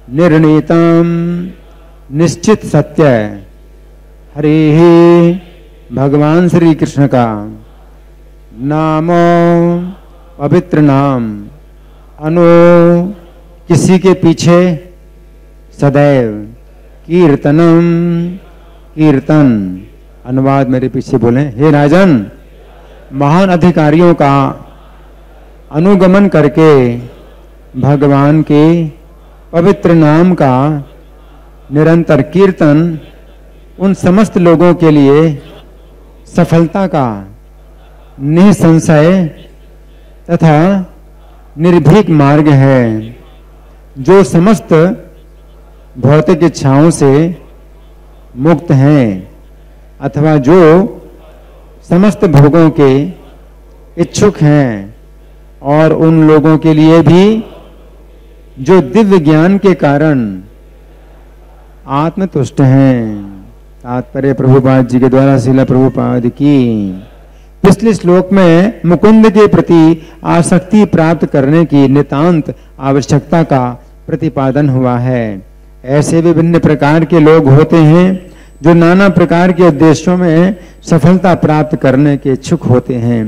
निर्णीतम निश्चित सत्य हरि भगवान श्री कृष्ण का नामो पवित्र नाम अनु किसी के पीछे सदैव कीर्तनम कीर्तन। अनुवाद मेरे पीछे बोले, हे राजन, महान अधिकारियों का अनुगमन करके भगवान के पवित्र नाम का निरंतर कीर्तन उन समस्त लोगों के लिए सफलता का निसंशय तथा निर्भीक मार्ग है, जो समस्त भौतिक इच्छाओं से मुक्त हैं अथवा जो समस्त भोगों के इच्छुक हैं, और उन लोगों के लिए भी जो दिव्य ज्ञान के कारण आत्मतुष्ट हैं। तात्पर्य प्रभुपाद जी के द्वारा श्रील प्रभुपाद की। पिछले श्लोक में मुकुंद के प्रति आसक्ति प्राप्त करने की नितांत आवश्यकता का प्रतिपादन हुआ है। ऐसे विभिन्न प्रकार के लोग होते हैं जो नाना प्रकार के उद्देश्यों में सफलता प्राप्त करने के इच्छुक होते हैं।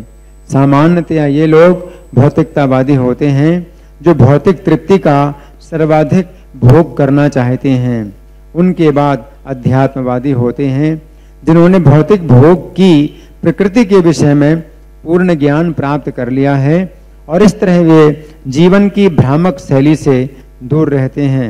सामान्यतया ये लोग भौतिकतावादी होते हैं, जो भौतिक तृप्ति का सर्वाधिक भोग करना चाहते हैं। उनके बाद अध्यात्मवादी होते हैं, जिन्होंने भौतिक भोग की प्रकृति के विषय में पूर्ण ज्ञान प्राप्त कर लिया है, और इस तरह वे जीवन की भ्रामक शैली से दूर रहते हैं।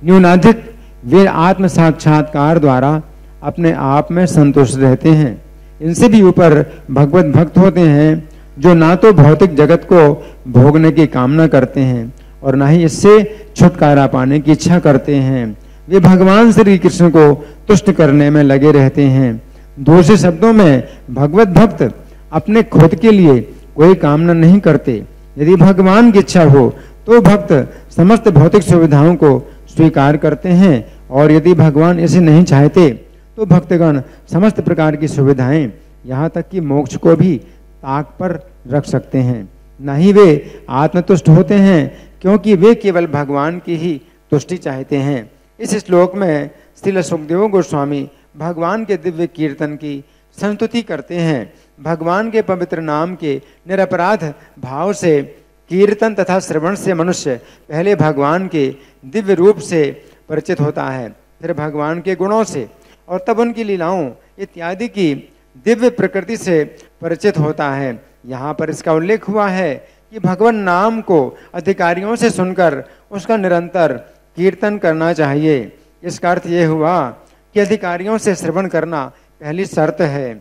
न्यूनाधिक वे आत्म साक्षात्कार द्वारा अपने आप में संतुष्ट रहते हैं। इनसे भी ऊपर भगवत भक्त होते हैं, जो ना तो भौतिक जगत को भोगने की कामना करते हैं और ना ही इससे छुटकारा पाने की इच्छा करते हैं। वे भगवान श्री कृष्ण को तुष्ट करने में लगे रहते हैं। दूसरे शब्दों में भगवत भक्त अपने खुद के लिए कोई कामना नहीं करते। यदि भगवान की इच्छा हो तो भक्त समस्त भौतिक सुविधाओं को स्वीकार करते हैं, और यदि भगवान इसे नहीं चाहते तो भक्तगण समस्त प्रकार की सुविधाएं, यहाँ तक कि मोक्ष को भी ताक पर रख सकते हैं। नहीं वे आत्मतुष्ट होते हैं, क्योंकि वे केवल भगवान की ही तुष्टि चाहते हैं। इस श्लोक में श्रील सुखदेव गोस्वामी भगवान के दिव्य कीर्तन की संस्तुति करते हैं। भगवान के पवित्र नाम के निरपराध भाव से कीर्तन तथा श्रवण से मनुष्य पहले भगवान के दिव्य रूप से परिचित होता है, फिर भगवान के गुणों से, और तब उनकी लीलाओं इत्यादि की दिव्य प्रकृति से परिचित होता है। यहाँ पर इसका उल्लेख हुआ है कि भगवान नाम को अधिकारियों से सुनकर उसका निरंतर कीर्तन करना चाहिए। इसका अर्थ यह हुआ कि अधिकारियों से श्रवण करना पहली शर्त है।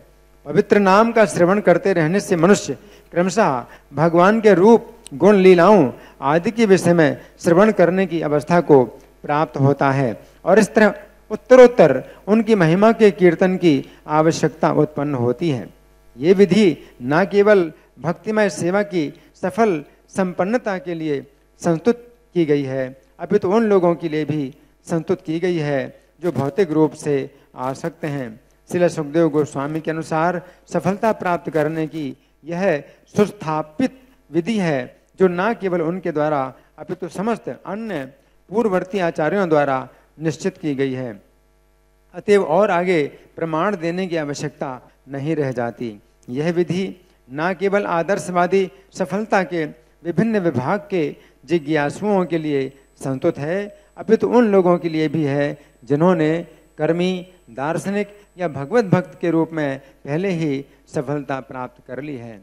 पवित्र नाम का श्रवण करते रहने से मनुष्य क्रमशः भगवान के रूप, गुण, लीलाओं आदि के विषय में श्रवण करने की अवस्था को प्राप्त होता है, और इस तरह उत्तरोत्तर उनकी महिमा के कीर्तन की आवश्यकता उत्पन्न होती है। ये विधि न केवल भक्तिमय सेवा की सफल संपन्नता के लिए संस्तुत की गई है, अपितु उन लोगों के लिए भी संस्तुत की गई है जो भौतिक रूप से आसक्त हैं। श्रील सुखदेव गोस्वामी के अनुसार सफलता प्राप्त करने की यह सुस्थापित विधि है, जो न केवल उनके द्वारा अपितु समस्त अन्य पूर्ववर्ती आचार्यों द्वारा निश्चित की गई है। अतएव और आगे प्रमाण देने की आवश्यकता नहीं रह जाती। यह विधि न केवल आदर्शवादी सफलता के विभिन्न विभाग के जिज्ञासुओं के लिए संस्तुत है, अपितु उन लोगों के लिए भी है जिन्होंने कर्मी, दार्शनिक या भगवत भक्त के रूप में पहले ही सफलता प्राप्त कर ली है।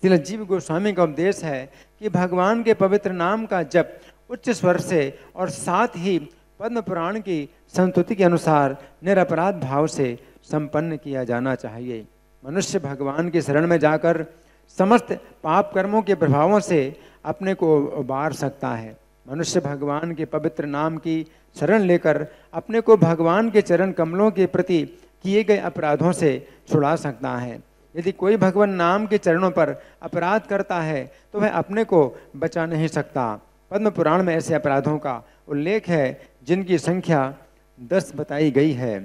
श्रील जीव गोस्वामी का उपदेश है कि भगवान के पवित्र नाम का जप उच्च स्वर से और साथ ही पद्म पुराण की संस्तुति के अनुसार निरपराध भाव से संपन्न किया जाना चाहिए। मनुष्य भगवान की शरण में जाकर समस्त पाप कर्मों के प्रभावों से अपने को उबार सकता है। मनुष्य भगवान के पवित्र नाम की शरण लेकर अपने को भगवान के चरण कमलों के प्रति किए गए अपराधों से छुड़ा सकता है। यदि कोई भगवान नाम के चरणों पर अपराध करता है तो वह अपने को बचा नहीं सकता। पद्म पुराण में ऐसे अपराधों का उल्लेख है जिनकी संख्या 10 बताई गई है।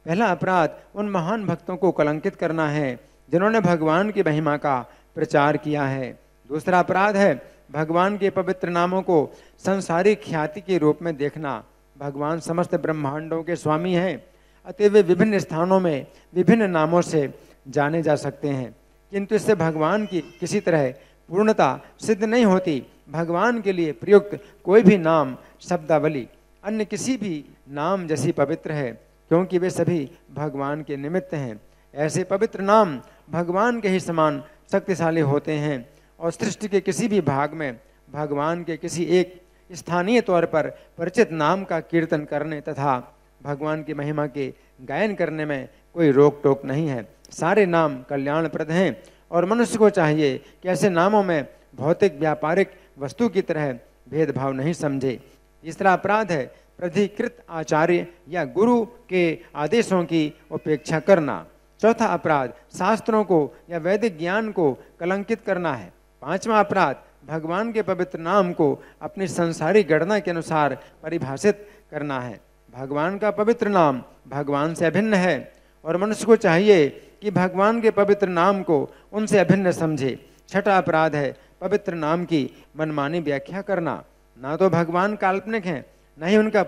पहला अपराध उन महान भक्तों को कलंकित करना है जिन्होंने भगवान की महिमा का प्रचार किया है। दूसरा अपराध है भगवान के पवित्र नामों को संसारिक ख्याति के रूप में देखना। भगवान समस्त ब्रह्मांडों के स्वामी हैं, अतः वे विभिन्न स्थानों में विभिन्न नामों से जाने जा सकते हैं, किंतु इससे भगवान की किसी तरह पूर्णता सिद्ध नहीं होती। भगवान के लिए प्रयुक्त कोई भी नाम शब्दावली अन्य किसी भी नाम जैसी पवित्र है, क्योंकि वे सभी भगवान के निमित्त हैं। ऐसे पवित्र नाम भगवान के ही समान शक्तिशाली होते हैं और सृष्टि के किसी भी भाग में भगवान के किसी एक स्थानीय तौर पर परिचित नाम का कीर्तन करने तथा भगवान की महिमा के गायन करने में कोई रोक टोक नहीं है। सारे नाम कल्याणप्रद हैं और मनुष्य को चाहिए कि ऐसे नामों में भौतिक व्यापारिक वस्तु की तरह भेदभाव नहीं समझे। तीसरा अपराध है प्राधिकृत आचार्य या गुरु के आदेशों की उपेक्षा करना। चौथा अपराध शास्त्रों को या वैदिक ज्ञान को कलंकित करना है। पांचवा अपराध भगवान के पवित्र नाम को अपनी संसारिक गणना के अनुसार परिभाषित करना है। भगवान का पवित्र नाम भगवान से अभिन्न है और मनुष्य को चाहिए कि भगवान के पवित्र नाम को उनसे अभिन्न समझे। छठा अपराध है पवित्र नाम की मनमानी व्याख्या करना। ना तो भगवान काल्पनिक हैं, न ही उनका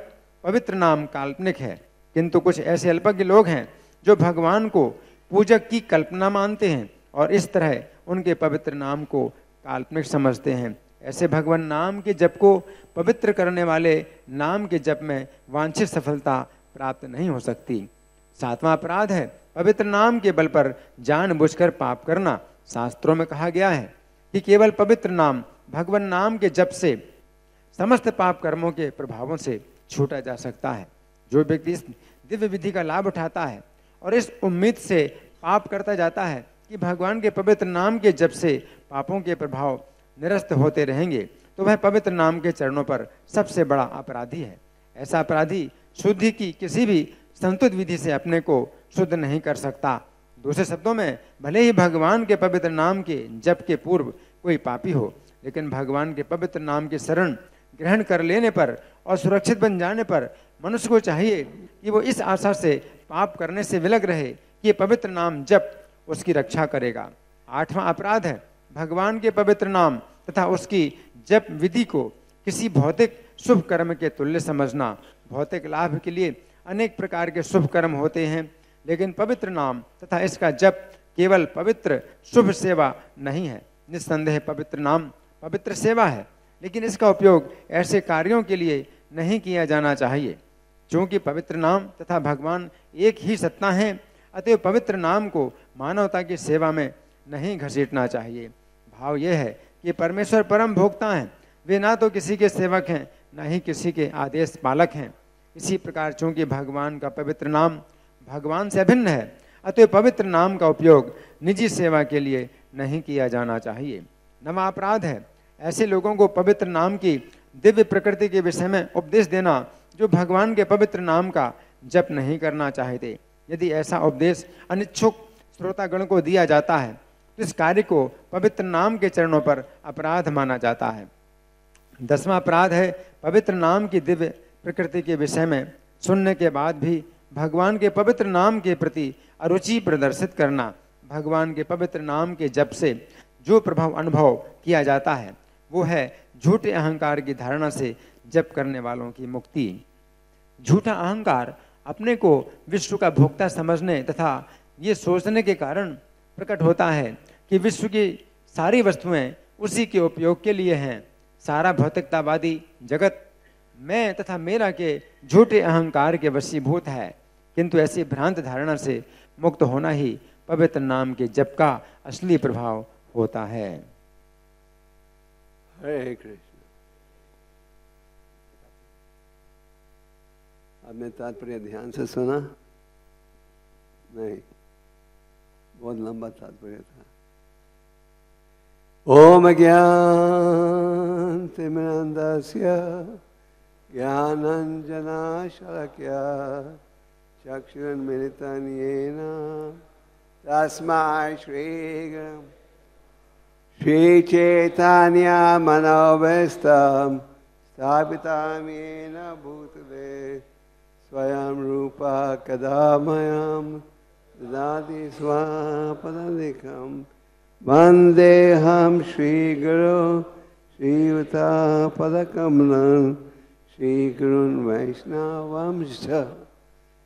पवित्र नाम काल्पनिक है, किंतु कुछ ऐसे अल्पज्ञ लोग हैं जो भगवान को पूजक की कल्पना मानते हैं और इस तरह उनके पवित्र नाम को काल्पनिक समझते हैं। ऐसे भगवान नाम के जप को पवित्र करने वाले नाम के जप में वांछित सफलता प्राप्त नहीं हो सकती। सातवां अपराध है पवित्र नाम के बल पर जानबूझकर पाप करना। शास्त्रों में कहा गया है कि केवल पवित्र नाम भगवान नाम के जप से समस्त पाप कर्मों के प्रभावों से छूटा जा सकता है। जो व्यक्ति इस दिव्य विधि का लाभ उठाता है और इस उम्मीद से पाप करता जाता है कि भगवान के पवित्र नाम के जप से पापों के प्रभाव निरस्त होते रहेंगे, तो वह पवित्र नाम के चरणों पर सबसे बड़ा अपराधी है। ऐसा अपराधी शुद्धि की किसी भी संतुलित विधि से अपने को शुद्ध नहीं कर सकता। दूसरे शब्दों में, भले ही भगवान के पवित्र नाम के जप के पूर्व कोई पापी हो, लेकिन भगवान के पवित्र नाम की शरण ग्रहण कर लेने पर और सुरक्षित बन जाने पर मनुष्य को चाहिए कि वो इस आशा से पाप करने से विलग रहे कि ये पवित्र नाम जप उसकी रक्षा करेगा। आठवां अपराध है भगवान के पवित्र नाम तथा उसकी जप विधि को किसी भौतिक शुभ कर्म के तुल्य समझना। भौतिक लाभ के लिए अनेक प्रकार के शुभ कर्म होते हैं, लेकिन पवित्र नाम तथा इसका जप केवल पवित्र शुभ सेवा नहीं है। निस्संदेह पवित्र नाम पवित्र सेवा है, लेकिन इसका उपयोग ऐसे कार्यों के लिए नहीं किया जाना चाहिए। क्योंकि पवित्र नाम तथा भगवान एक ही सत्ता है, अतः पवित्र नाम को मानवता की सेवा में नहीं घसीटना चाहिए। भाव यह है कि परमेश्वर परम भोक्ता हैं, वे ना तो किसी के सेवक हैं, न ही किसी के आदेश पालक हैं। इसी प्रकार चूंकि भगवान का पवित्र नाम भगवान से अभिन्न है, अतः पवित्र नाम का उपयोग निजी सेवा के लिए नहीं किया जाना चाहिए। नवा अपराध है ऐसे लोगों को पवित्र नाम की दिव्य प्रकृति के विषय में उपदेश देना जो भगवान के पवित्र नाम का जप नहीं करना चाहते। यदि ऐसा उपदेश अनिच्छुक श्रोतागण को दिया जाता है तो इस कार्य को पवित्र नाम के चरणों पर अपराध माना जाता है। 10वां अपराध है पवित्र नाम की दिव्य प्रकृति के विषय में सुनने के बाद भी भगवान के पवित्र नाम के प्रति अरुचि प्रदर्शित करना। भगवान के पवित्र नाम के जप से जो प्रभाव अनुभव किया जाता है वो है झूठे अहंकार की धारणा से जप करने वालों की मुक्ति। झूठा अहंकार अपने को विश्व का भोक्ता समझने तथा ये सोचने के कारण प्रकट होता है कि विश्व की सारी वस्तुएं उसी के उपयोग के लिए हैं। सारा भौतिकतावादी जगत मैं तथा मेरा के झूठे अहंकार के वशीभूत है, किंतु ऐसी भ्रांत धारणा से मुक्त होना ही पवित्र नाम के जप का असली प्रभाव होता है। हरे कृष्ण। आपने तात्पर्य ध्यान से सुना? नहीं, बहुत लंबा तात्पर्य था। ओम ज्ञानतिमिरन्धस्य ज्ञानाञ्जनशलाकया चक्षुरुन्मिलितं येन तस्मै श्रीचैतन्यमनोभीष्टं स्थापितं येन भूतले स्वयं रूपा कदा मह्यं ददाति स्वपदान्तिकं वन्देऽहं श्रीगुरो श्रीयुतापदकमलं श्रीगुरून् वैष्णवंश्च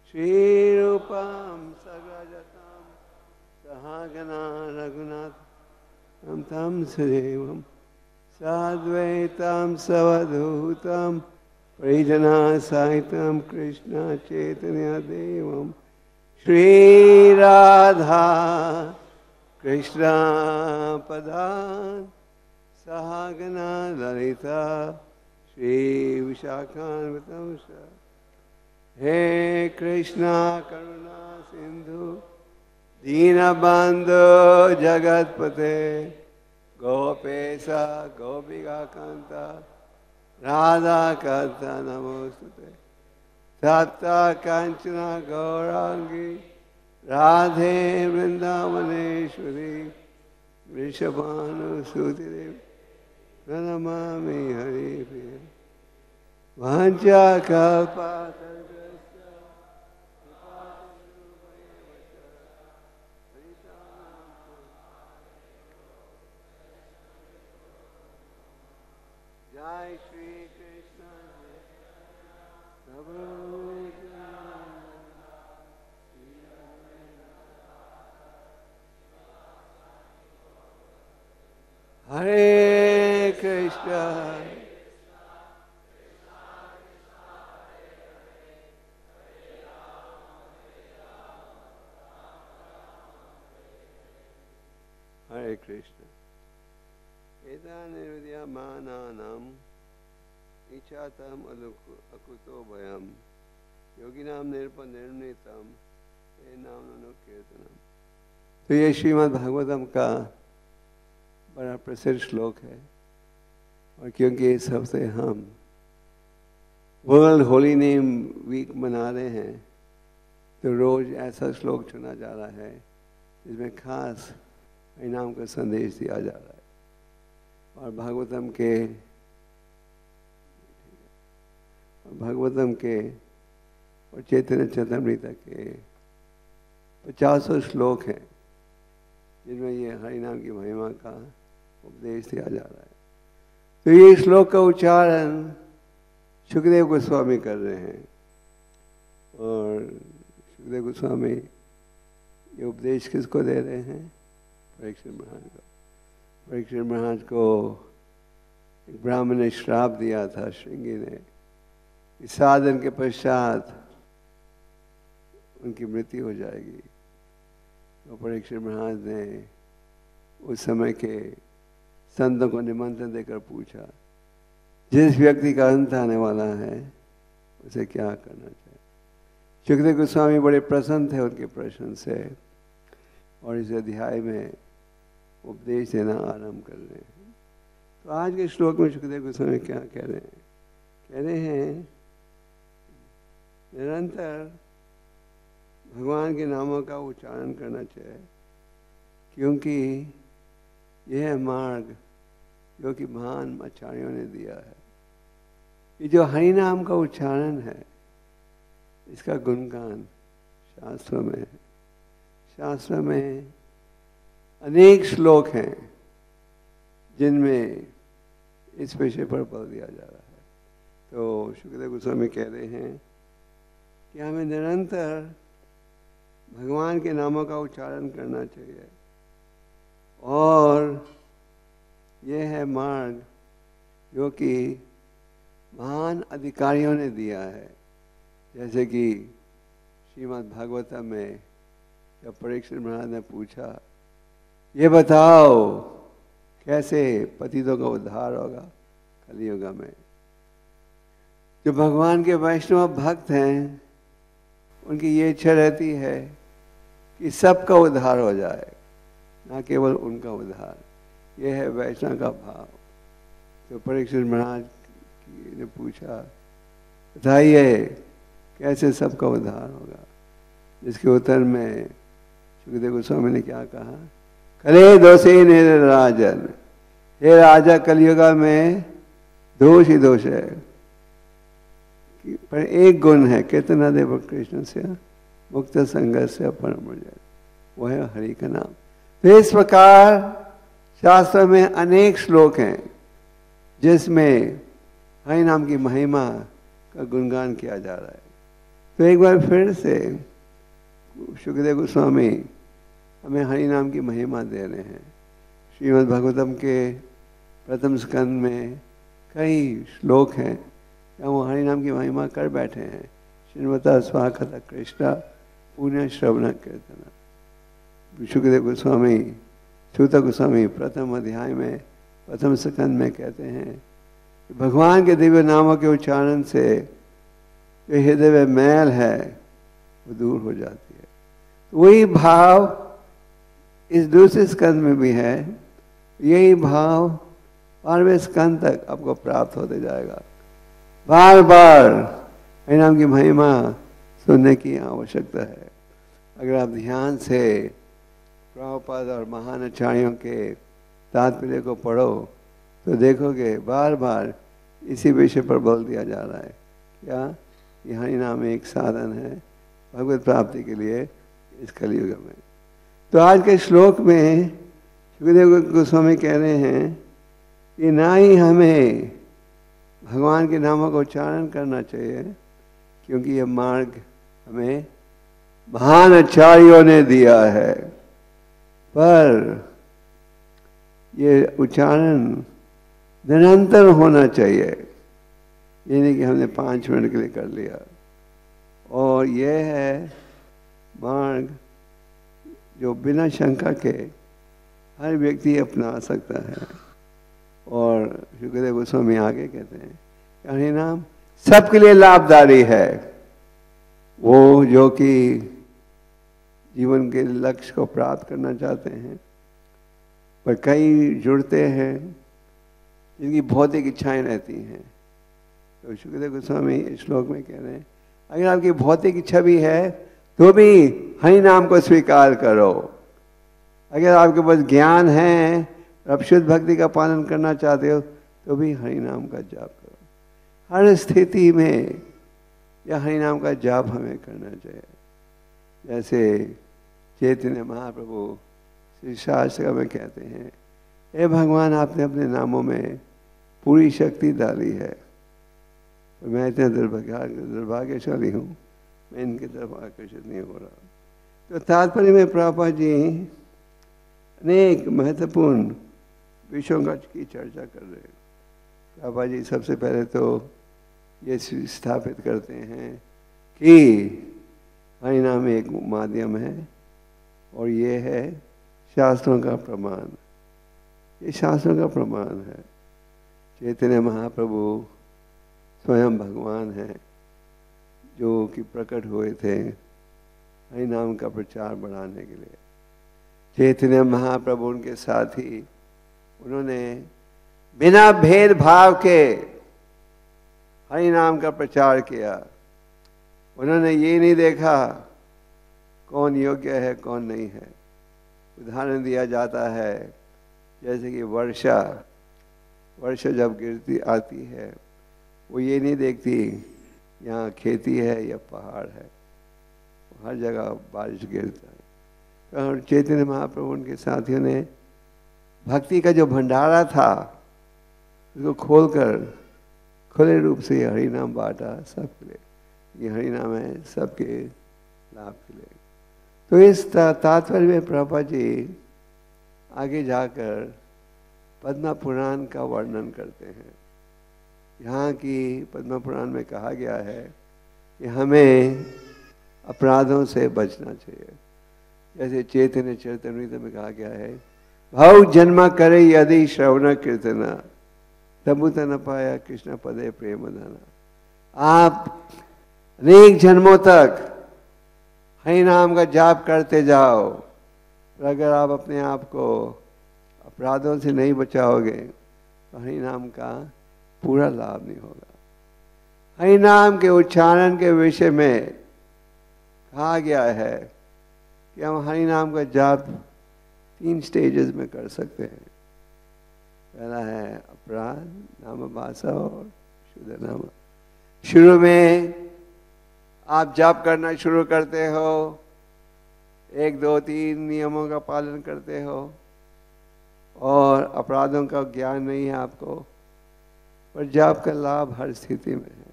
श्रीरूपं सगजतां सहगना रघुनाथं तं सदेवं साद्वैतं सवधूतं परिजनसहितं कृष्ण चैतन्यदेवं श्रीराधा कृष्ण पदान् सहगना ललिता श्री विशाखान्वितं हे कृष्णा करुणा सिंधु दीनबंधु जगतपते गोपेशा गोपिका कांता राधा कांता नमोस्तुते तप्त कांचना गौरांगी राधे वृंदावनेश्वरी वृषभानुसुते देवी प्रणमामि हरिप्रिय वाञ्छाकल्पतरुभ्यश्च जय श्री कृष्ण हरे कृष्ण हरे कृष्ण एतानिर्विद्यमानानाम् इच्छातम् अकुतो भयम् योगिनां निर्निर्णितं हे नाम कीर्तनम। तो ये श्रीमद् भागवतम का बड़ा प्रसिद्ध श्लोक है और क्योंकि इस हफ्ते हम वर्ल्ड होली नेम वीक मना रहे हैं तो रोज ऐसा श्लोक चुना जा रहा है जिसमें खास इनाम का संदेश दिया जा रहा है। और भागवतम के और चैतन्य चरितामृत के 50 श्लोक हैं जिनमें ये हरिनाम की महिमा का उपदेश दिया जा रहा है। तो ये श्लोक का उच्चारण सुखदेव गोस्वामी कर रहे हैं और सुखदेव गोस्वामी ये उपदेश किसको दे रहे हैं? परीक्षित महाराज को। परीक्षित महाराज को एक ब्राह्मण ने श्राप दिया था श्रृंगी ने, इस साधन के पश्चात उनकी मृत्यु हो जाएगी। तो परीक्षित महाराज ने उस समय के संतों को निमंत्रण देकर पूछा, जिस व्यक्ति का अंत आने वाला है उसे क्या करना चाहिए? सुखदेव गोस्वामी बड़े प्रसन्न थे उनके प्रश्न से और इस अध्याय में उपदेश देना आरंभ कर रहे हैं। तो आज के श्लोक में सुखदेव गोस्वामी क्या कह रहे हैं? कह रहे हैं निरंतर भगवान के नामों का उच्चारण करना चाहिए क्योंकि यह है मार्ग जो कि महान आचार्यों ने दिया है। ये जो हरि नाम का उच्चारण है इसका गुणगान शास्त्र में है। शास्त्र में अनेक श्लोक हैं जिनमें इस विषय पर बल दिया जा रहा है। तो सुखदेव गोस्वामी कह रहे हैं कि हमें निरंतर भगवान के नामों का उच्चारण करना चाहिए और यह है मार्ग जो कि महान अधिकारियों ने दिया है। जैसे कि श्रीमद् भागवतम में जब परीक्षित महाराज ने पूछा, ये बताओ कैसे पतितों का उद्धार होगा कलियुग में। जो भगवान के वैष्णव भक्त हैं उनकी ये इच्छा रहती है कि सबका उद्धार हो जाए, ना केवल उनका उद्धार। यह है वैष्णव का भाव। तो परीक्षित महाराज ने पूछा, बताइए कैसे सबका उद्धार होगा? जिसके उत्तर में सुखदेव गोस्वामी ने क्या कहा? कले दोषे निर राजन, हे राजा कलियुग में दोष ही दोष है, पर एक गुण है, कितना देव कृष्ण से मुक्त संघर्ष से परम जाए, वो है हरि का नाम। तो इस प्रकार शास्त्र में अनेक श्लोक हैं जिसमें हरि नाम की महिमा का गुणगान किया जा रहा है। तो एक बार फिर से शुकदेव गोस्वामी हमें हरि नाम की महिमा दे रहे हैं। श्रीमद् भागवतम के प्रथम स्कंद में कई श्लोक हैं जहाँ वो हरि नाम की महिमा कर बैठे हैं। श्रीमता स्वाखत कृष्णा पुण्य श्रवण कीर्तना। शुकदेव गोस्वामी सूत गोस्वामी प्रथम अध्याय में प्रथम स्कंद में कहते हैं कि भगवान के दिव्य नामों के उच्चारण से जो हृदय में मैल है वो दूर हो जाती है। वही भाव इस दूसरे स्कंद में भी है। यही भाव 12वें स्कंद तक आपको प्राप्त होते जाएगा। बार बार हरि नाम की महिमा सुनने की आवश्यकता है। अगर आप ध्यान से प्रभुपाद और महान आचार्यों के तात्पर्य को पढ़ो तो देखोगे बार बार इसी विषय पर बल दिया जा रहा है। क्या ये हरि नाम एक साधन है भगवत प्राप्ति के लिए इस कलयुग में। तो आज के श्लोक में शुकदेव गोस्वामी कह रहे हैं कि ना ही हमें भगवान के नामों का उच्चारण करना चाहिए, क्योंकि यह मार्ग हमें महान आचार्यों ने दिया है, पर ये उच्चारण निरंतर होना चाहिए। ये नहीं कि हमने 5 मिनट के लिए कर लिया। और यह है मार्ग जो बिना शंका के हर व्यक्ति अपना सकता है। और शुकदेव गोस्वामी आगे कहते हैं हरि नाम सबके लिए लाभदायी है। वो जो कि जीवन के लक्ष्य को प्राप्त करना चाहते हैं, पर कई जुड़ते हैं जिनकी भौतिक इच्छाएं रहती हैं। तो शुकदेव गोस्वामी इस श्लोक में कह रहे हैं अगर आपकी भौतिक इच्छा भी है तो भी हरि नाम को स्वीकार करो। अगर आपके पास ज्ञान है, आप शुद्ध भक्ति का पालन करना चाहते हो तो भी हरि नाम का जाप करो। हर स्थिति में यह हरि नाम का जाप हमें करना चाहिए। जैसे चैतन्य महाप्रभु श्री शास्त्र में कहते हैं, हे भगवान आपने अपने नामों में पूरी शक्ति डाली है, तो मैं इतना दुर्भाग्यशाली हूँ, मैं इनकी तरफ आकर्षित नहीं हो रहा। तो तात्पर्य में प्रभुपाद जी अनेक महत्वपूर्ण विषयों की चर्चा कर रहे हैं। प्रभुपाद जी सबसे पहले तो ये स्थापित करते हैं कि हरि नाम एक माध्यम है और ये है शास्त्रों का प्रमाण। ये शास्त्रों का प्रमाण है। चैतन्य महाप्रभु स्वयं भगवान है जो कि प्रकट हुए थे हरि नाम का प्रचार बढ़ाने के लिए। चैतन्य महाप्रभु उनके साथ ही उन्होंने बिना भेदभाव के हरि नाम का प्रचार किया। उन्होंने ये नहीं देखा कौन योग्य है कौन नहीं है। उदाहरण दिया जाता है जैसे कि वर्षा जब गिरती आती है वो ये नहीं देखती यहाँ खेती है या पहाड़ है, हर जगह बारिश गिरता है। तो चैतन्य महाप्रभु उनके साथियों ने भक्ति का जो भंडारा था उसको खोलकर खुले रूप से ये हरि नाम बांटा सबके लिए। ये हरि नाम है सबके लाभ के लिए। तो इस तात्पर्य में प्रभुपाद जी आगे जाकर पद्म पुराण का वर्णन करते हैं। यहाँ की पद्म पुराण में कहा गया है कि हमें अपराधों से बचना चाहिए। जैसे चैतन्य चरितमृत में कहा गया है, भाव जन्म करे यदि श्रवण कीर्तना तबुत न पाया कृष्ण पदे प्रेम धना। आप अनेक जन्मों तक हरि नाम का जाप करते जाओ, पर अगर आप अपने आप को अपराधों से नहीं बचाओगे तो हरि नाम का पूरा लाभ नहीं होगा। हरि नाम के उच्चारण के विषय में कहा गया है कि हम हरि नाम का जाप 3 स्टेजेस में कर सकते हैं। पहला है अपराध नाम भाषा और शुद्ध नाम। शुरू में आप जाप करना शुरू करते हो, 1 2 3 नियमों का पालन करते हो और अपराधों का ज्ञान नहीं है आपको, पर जाप का लाभ हर स्थिति में है।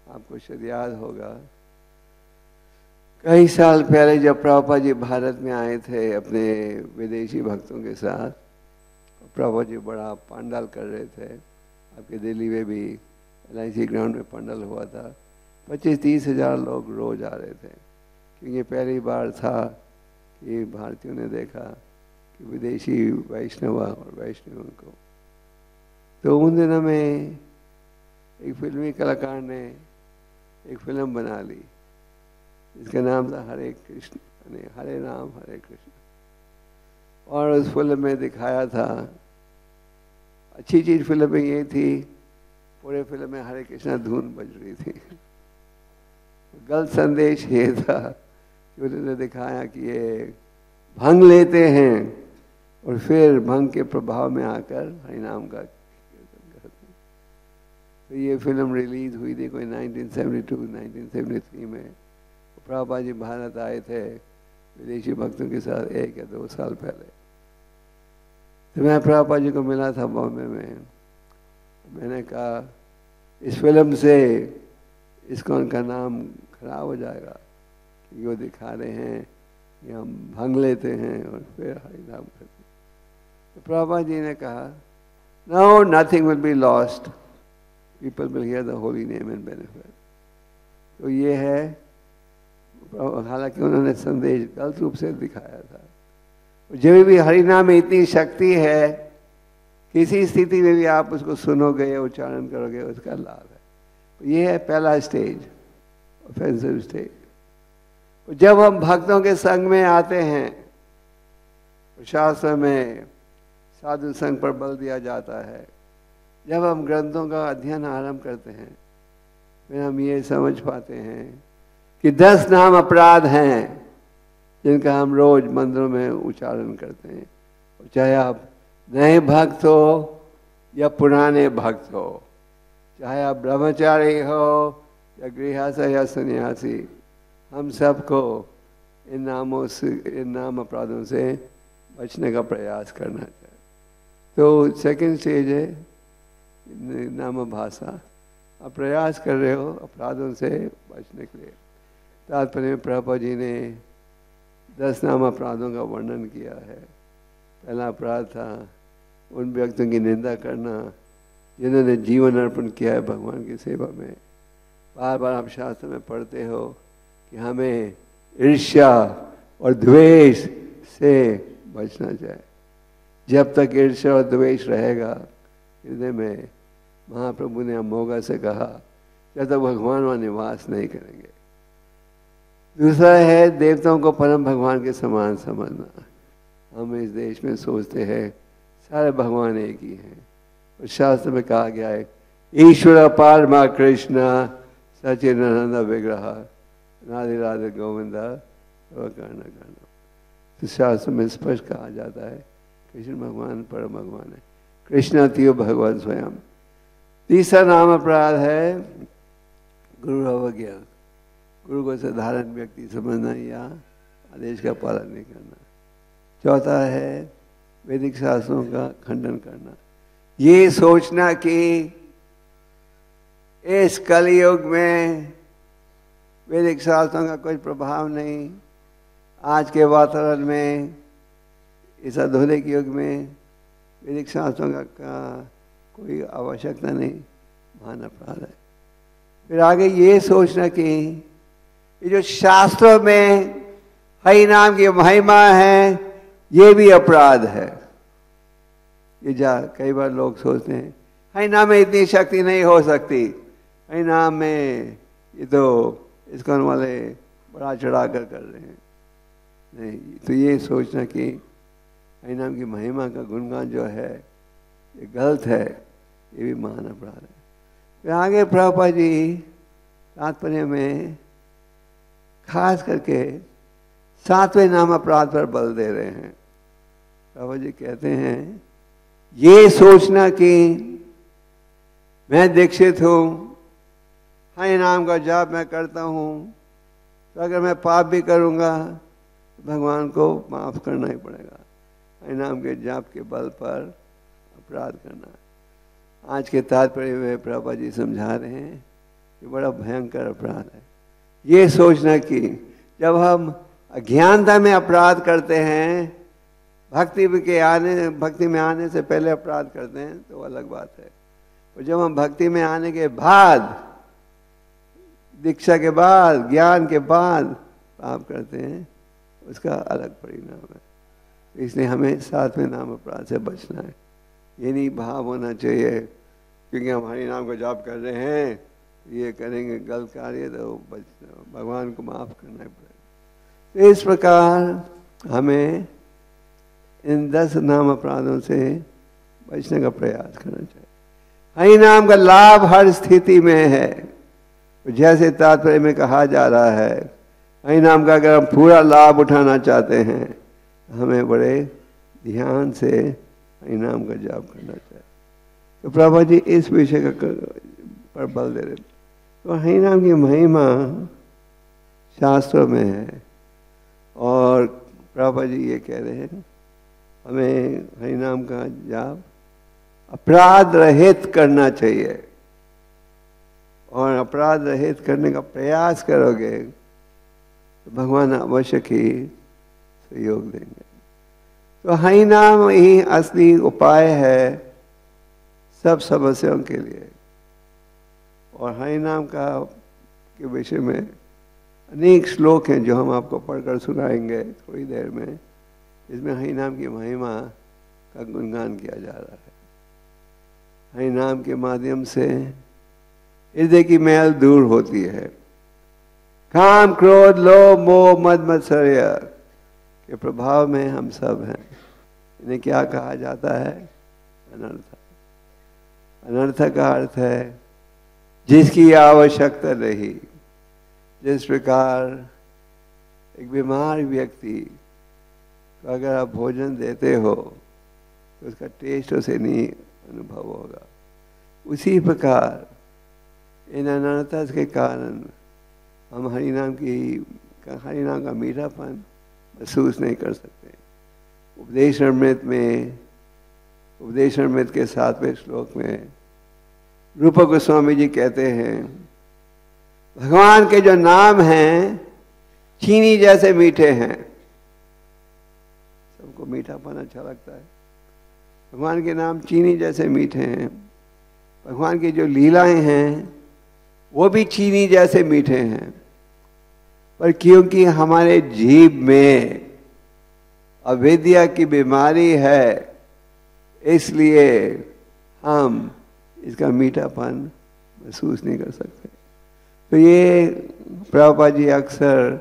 आपको शायद याद होगा, कई साल पहले जब प्रभुपाद जी भारत में आए थे अपने विदेशी भक्तों के साथ, प्रभुपाद जी बड़ा पंडाल कर रहे थे। आपके दिल्ली में भी LIC ग्राउंड में पंडाल हुआ था, 25-30 हज़ार लोग रोज आ रहे थे, क्योंकि पहली बार था कि भारतीयों ने देखा कि विदेशी वैष्णव और वैष्णवों को। तो उन दिनों में एक फिल्मी कलाकार ने एक फिल्म बना ली जिसका नाम था हरे कृष्ण, यानी हरे राम हरे कृष्ण। और उस फिल्म में दिखाया था, अच्छी चीज फिल्म में ये थी, पूरे फिल्म में हरे कृष्णा धुन बज रही थी। गलत संदेश ये था कि उन्होंने दिखाया कि ये भंग लेते हैं और फिर भंग के प्रभाव में आकर हरिनाम का कीर्तन करते हैं। तो ये फिल्म रिलीज हुई थी कोई 1972-1973 में। प्रभुपाद जी भारत आए थे विदेशी भक्तों के साथ 1 या 2 साल पहले। तो मैं प्रभुपाद जी को मिला था बॉम्बे में। मैंने कहा इस फिल्म से इस्कॉन का नाम खराब हो जाएगा, क्योंकि वो दिखा रहे हैं कि हम भंग लेते हैं और फिर हरिनाम करते हैं। तो प्रभुपाद जी ने कहा no, nothing will be lost, people will hear the holy name and benefit. तो ये है, हालांकि उन्होंने संदेश गलत रूप से दिखाया था। जब भी हरिनाम में इतनी शक्ति है, किसी स्थिति में भी आप उसको सुनोगे, उच्चारण करोगे, उसका लाभ है। ये है पहला स्टेज, ऑफेंसिव स्टेज। जब हम भक्तों के संग में आते हैं, शास्त्र में साधु संग पर बल दिया जाता है। जब हम ग्रंथों का अध्ययन आरंभ करते हैं, फिर हम ये समझ पाते हैं कि 10 नाम अपराध हैं जिनका हम रोज मंदिरों में उच्चारण करते हैं। चाहे आप नए भक्त हो या पुराने भक्त हो, चाहे आप ब्रह्मचारी हो या गृहस्थ या सन्यासी, हम सबको इन नामों से, इन नाम अपराधों से बचने का प्रयास करना चाहिए। तो सेकंड स्टेज है नाम भाषा। आप प्रयास कर रहे हो अपराधों से बचने के लिए। तात्पर्य में प्रभुपाद जी ने 10 नाम अपराधों का वर्णन किया है। पहला अपराध था उन व्यक्तियों की निंदा करना जिन्होंने जीवन अर्पण किया है भगवान की सेवा में। बार बार आप शास्त्र में पढ़ते हो कि हमें ईर्ष्या और द्वेष से बचना चाहिए। जब तक ईर्ष्या और द्वेष रहेगा हृदय में, महाप्रभु ने अमोघा से कहा, जब तक भगवान वहाँ निवास नहीं करेंगे। दूसरा है देवताओं को परम भगवान के समान समझना। हम इस देश में सोचते हैं सारे भगवान एक ही हैं, और शास्त्र में कहा गया है ईश्वर पारमा कृष्ण सचिदानंद विग्रह राधे राधे गोविंदा कर्ण कर्ण। तो शास्त्र में स्पष्ट कहा जाता है कृष्ण भगवान परम भगवान है, कृष्ण अतियो भगवान स्वयं। तीसरा नाम अपराध है गुरु अवज्ञा, गुरु को साधारण व्यक्ति समझना या आदेश का पालन नहीं करना। चौथा है वैदिक शास्त्रों का खंडन करना, ये सोचना कि इस कलयुग में वैदिक शास्त्रों का कोई प्रभाव नहीं, आज के वातावरण में, इस आधुनिक युग में वैदिक शास्त्रों का कोई आवश्यकता नहीं, महान अपराध है। फिर आगे ये सोचना कि ये जो शास्त्रों में हरि नाम की महिमा है ये भी अपराध है। ये कई बार लोग सोचते हैं हरि नाम में इतनी शक्ति नहीं हो सकती, हरि नाम में ये तो इस्कॉन वाले बड़ा चढ़ा कर रहे हैं। नहीं, तो ये सोचना कि हरि नाम की महिमा का गुणगान जो है ये गलत है, ये भी महान अपराध है। फिर आगे प्रभुपाद जी तात्पर्य में खास करके 7वें नाम अपराध पर बल दे रहे हैं। प्रभुपाद जी कहते हैं ये सोचना कि मैं दीक्षित हूँ, हरि नाम का जाप मैं करता हूँ, तो अगर मैं पाप भी करूँगा तो भगवान को माफ़ करना ही पड़ेगा। हरि नाम के जाप के बल पर अपराध करना। आज के तात्पर्य में प्रभुपाद जी समझा रहे हैं ये बड़ा भयंकर अपराध है। ये सोचना कि जब हम अज्ञानता में अपराध करते हैं, भक्ति में आने से पहले अपराध करते हैं तो अलग बात है। और जब हम भक्ति में आने के बाद, दीक्षा के बाद, ज्ञान के बाद पाप करते हैं, उसका अलग परिणाम है। इसलिए हमें सातवें नाम अपराध से बचना है। ये नहीं भाव होना चाहिए क्योंकि हम हरि नाम का जाप कर रहे हैं, ये करेंगे गलत कार्य तो भगवान को माफ करना पड़ेगा। तो इस प्रकार हमें इन 10 नाम अपराधों से बचने का प्रयास करना चाहिए। हरि नाम का लाभ हर स्थिति में है। जैसे तात्पर्य में कहा जा रहा है, हरि नाम का अगर हम पूरा लाभ उठाना चाहते हैं, हमें बड़े ध्यान से हरि नाम का जाप करना चाहिए। तो प्रभु जी इस विषय पर बल दे रहे। तो हरि नाम की महिमा शास्त्रों में है और प्रभु जी ये कह रहे हैं हमें हरि नाम का जाप अपराध रहित करना चाहिए। और अपराध रहित करने का प्रयास करोगे तो भगवान अवश्य ही सहयोग देंगे। तो हरि नाम ही असली उपाय है सब समस्याओं के लिए। और हरि नाम का के विषय में अनेक श्लोक हैं जो हम आपको पढ़कर सुनाएंगे थोड़ी देर में, इसमें हरि नाम की महिमा का गुणगान किया जा रहा है। हरि नाम के माध्यम से हृदय की मैल दूर होती है। काम, क्रोध, लोभ, मोह, मद मत्सर्य के प्रभाव में हम सब हैं। इन्हें क्या कहा जाता है? अनर्थ। अनर्थ का अर्थ है जिसकी आवश्यकता नहीं। जिस प्रकार एक बीमार व्यक्ति को अगर आप भोजन देते हो तो उसका टेस्ट उसे नहीं अनुभव होगा, उसी प्रकार इन अनर्थता के कारण हम हरि नाम का मीठापन महसूस नहीं कर सकते। उपदेशामृत के 7वें श्लोक में रूप गोस्वामी जी कहते हैं भगवान के जो नाम हैं चीनी जैसे मीठे हैं। सबको मीठापन अच्छा लगता है। भगवान के नाम चीनी जैसे मीठे हैं। भगवान की जो लीलाएं हैं वो भी चीनी जैसे मीठे हैं। पर क्योंकि हमारे जीभ में अविद्या की बीमारी है, इसलिए हम इसका मीठापन महसूस नहीं कर सकते। तो ये प्रभुपाद जी अक्सर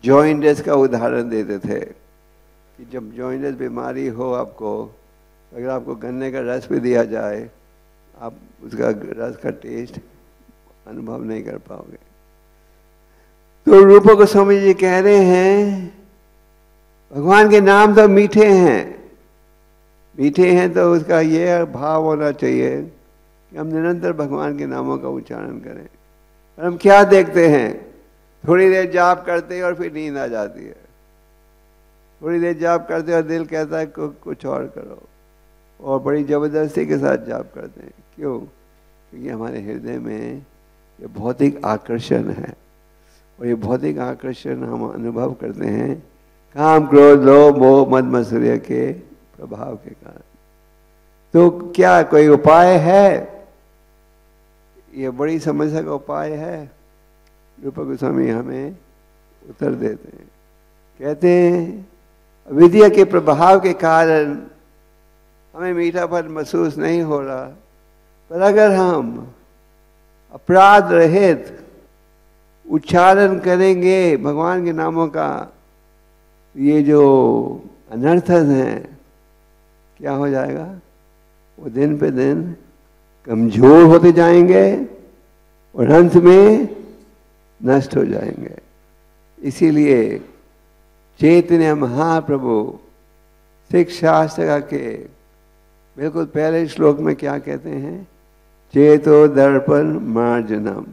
जॉइंटिस का उदाहरण देते थे कि जब जॉइंटिस बीमारी हो आपको, अगर आपको गन्ने का रस भी दिया जाए, आप उसका रस का टेस्ट अनुभव नहीं कर पाओगे। तो रूप गोस्वामी जी कह रहे हैं भगवान के नाम तो मीठे हैं। मीठे हैं तो उसका ये भाव होना चाहिए कि हम निरंतर भगवान के नामों का उच्चारण करें। और हम क्या देखते हैं, थोड़ी देर जाप करते हैं और फिर नींद आ जाती है। थोड़ी देर जाप करते और दिल कहता है कुछ और करो, और बड़ी जबरदस्ती के साथ जाप करते हैं। क्यों? क्योंकि हमारे हृदय में ये भौतिक आकर्षण है, और ये भौतिक आकर्षण हम अनुभव करते हैं काम, क्रोध, लोभ, मोह, मद मत्सर्य के प्रभाव के कारण। तो क्या कोई उपाय है? ये बड़ी समस्या का उपाय है। रूप गोस्वामी हमें उत्तर देते हैं, कहते हैं विद्या के प्रभाव के कारण हमें मीठापन महसूस नहीं हो रहा, पर अगर हम अपराध रहित उच्चारण करेंगे भगवान के नामों का, ये जो अनर्थ हैं क्या हो जाएगा? वो दिन पे दिन कमजोर होते जाएंगे और अंत में नष्ट हो जाएंगे। इसीलिए चैतन्य महाप्रभु सिख शास्त्र के बिल्कुल पहले श्लोक में क्या कहते हैं? चेतो दर्पण मार्जनम।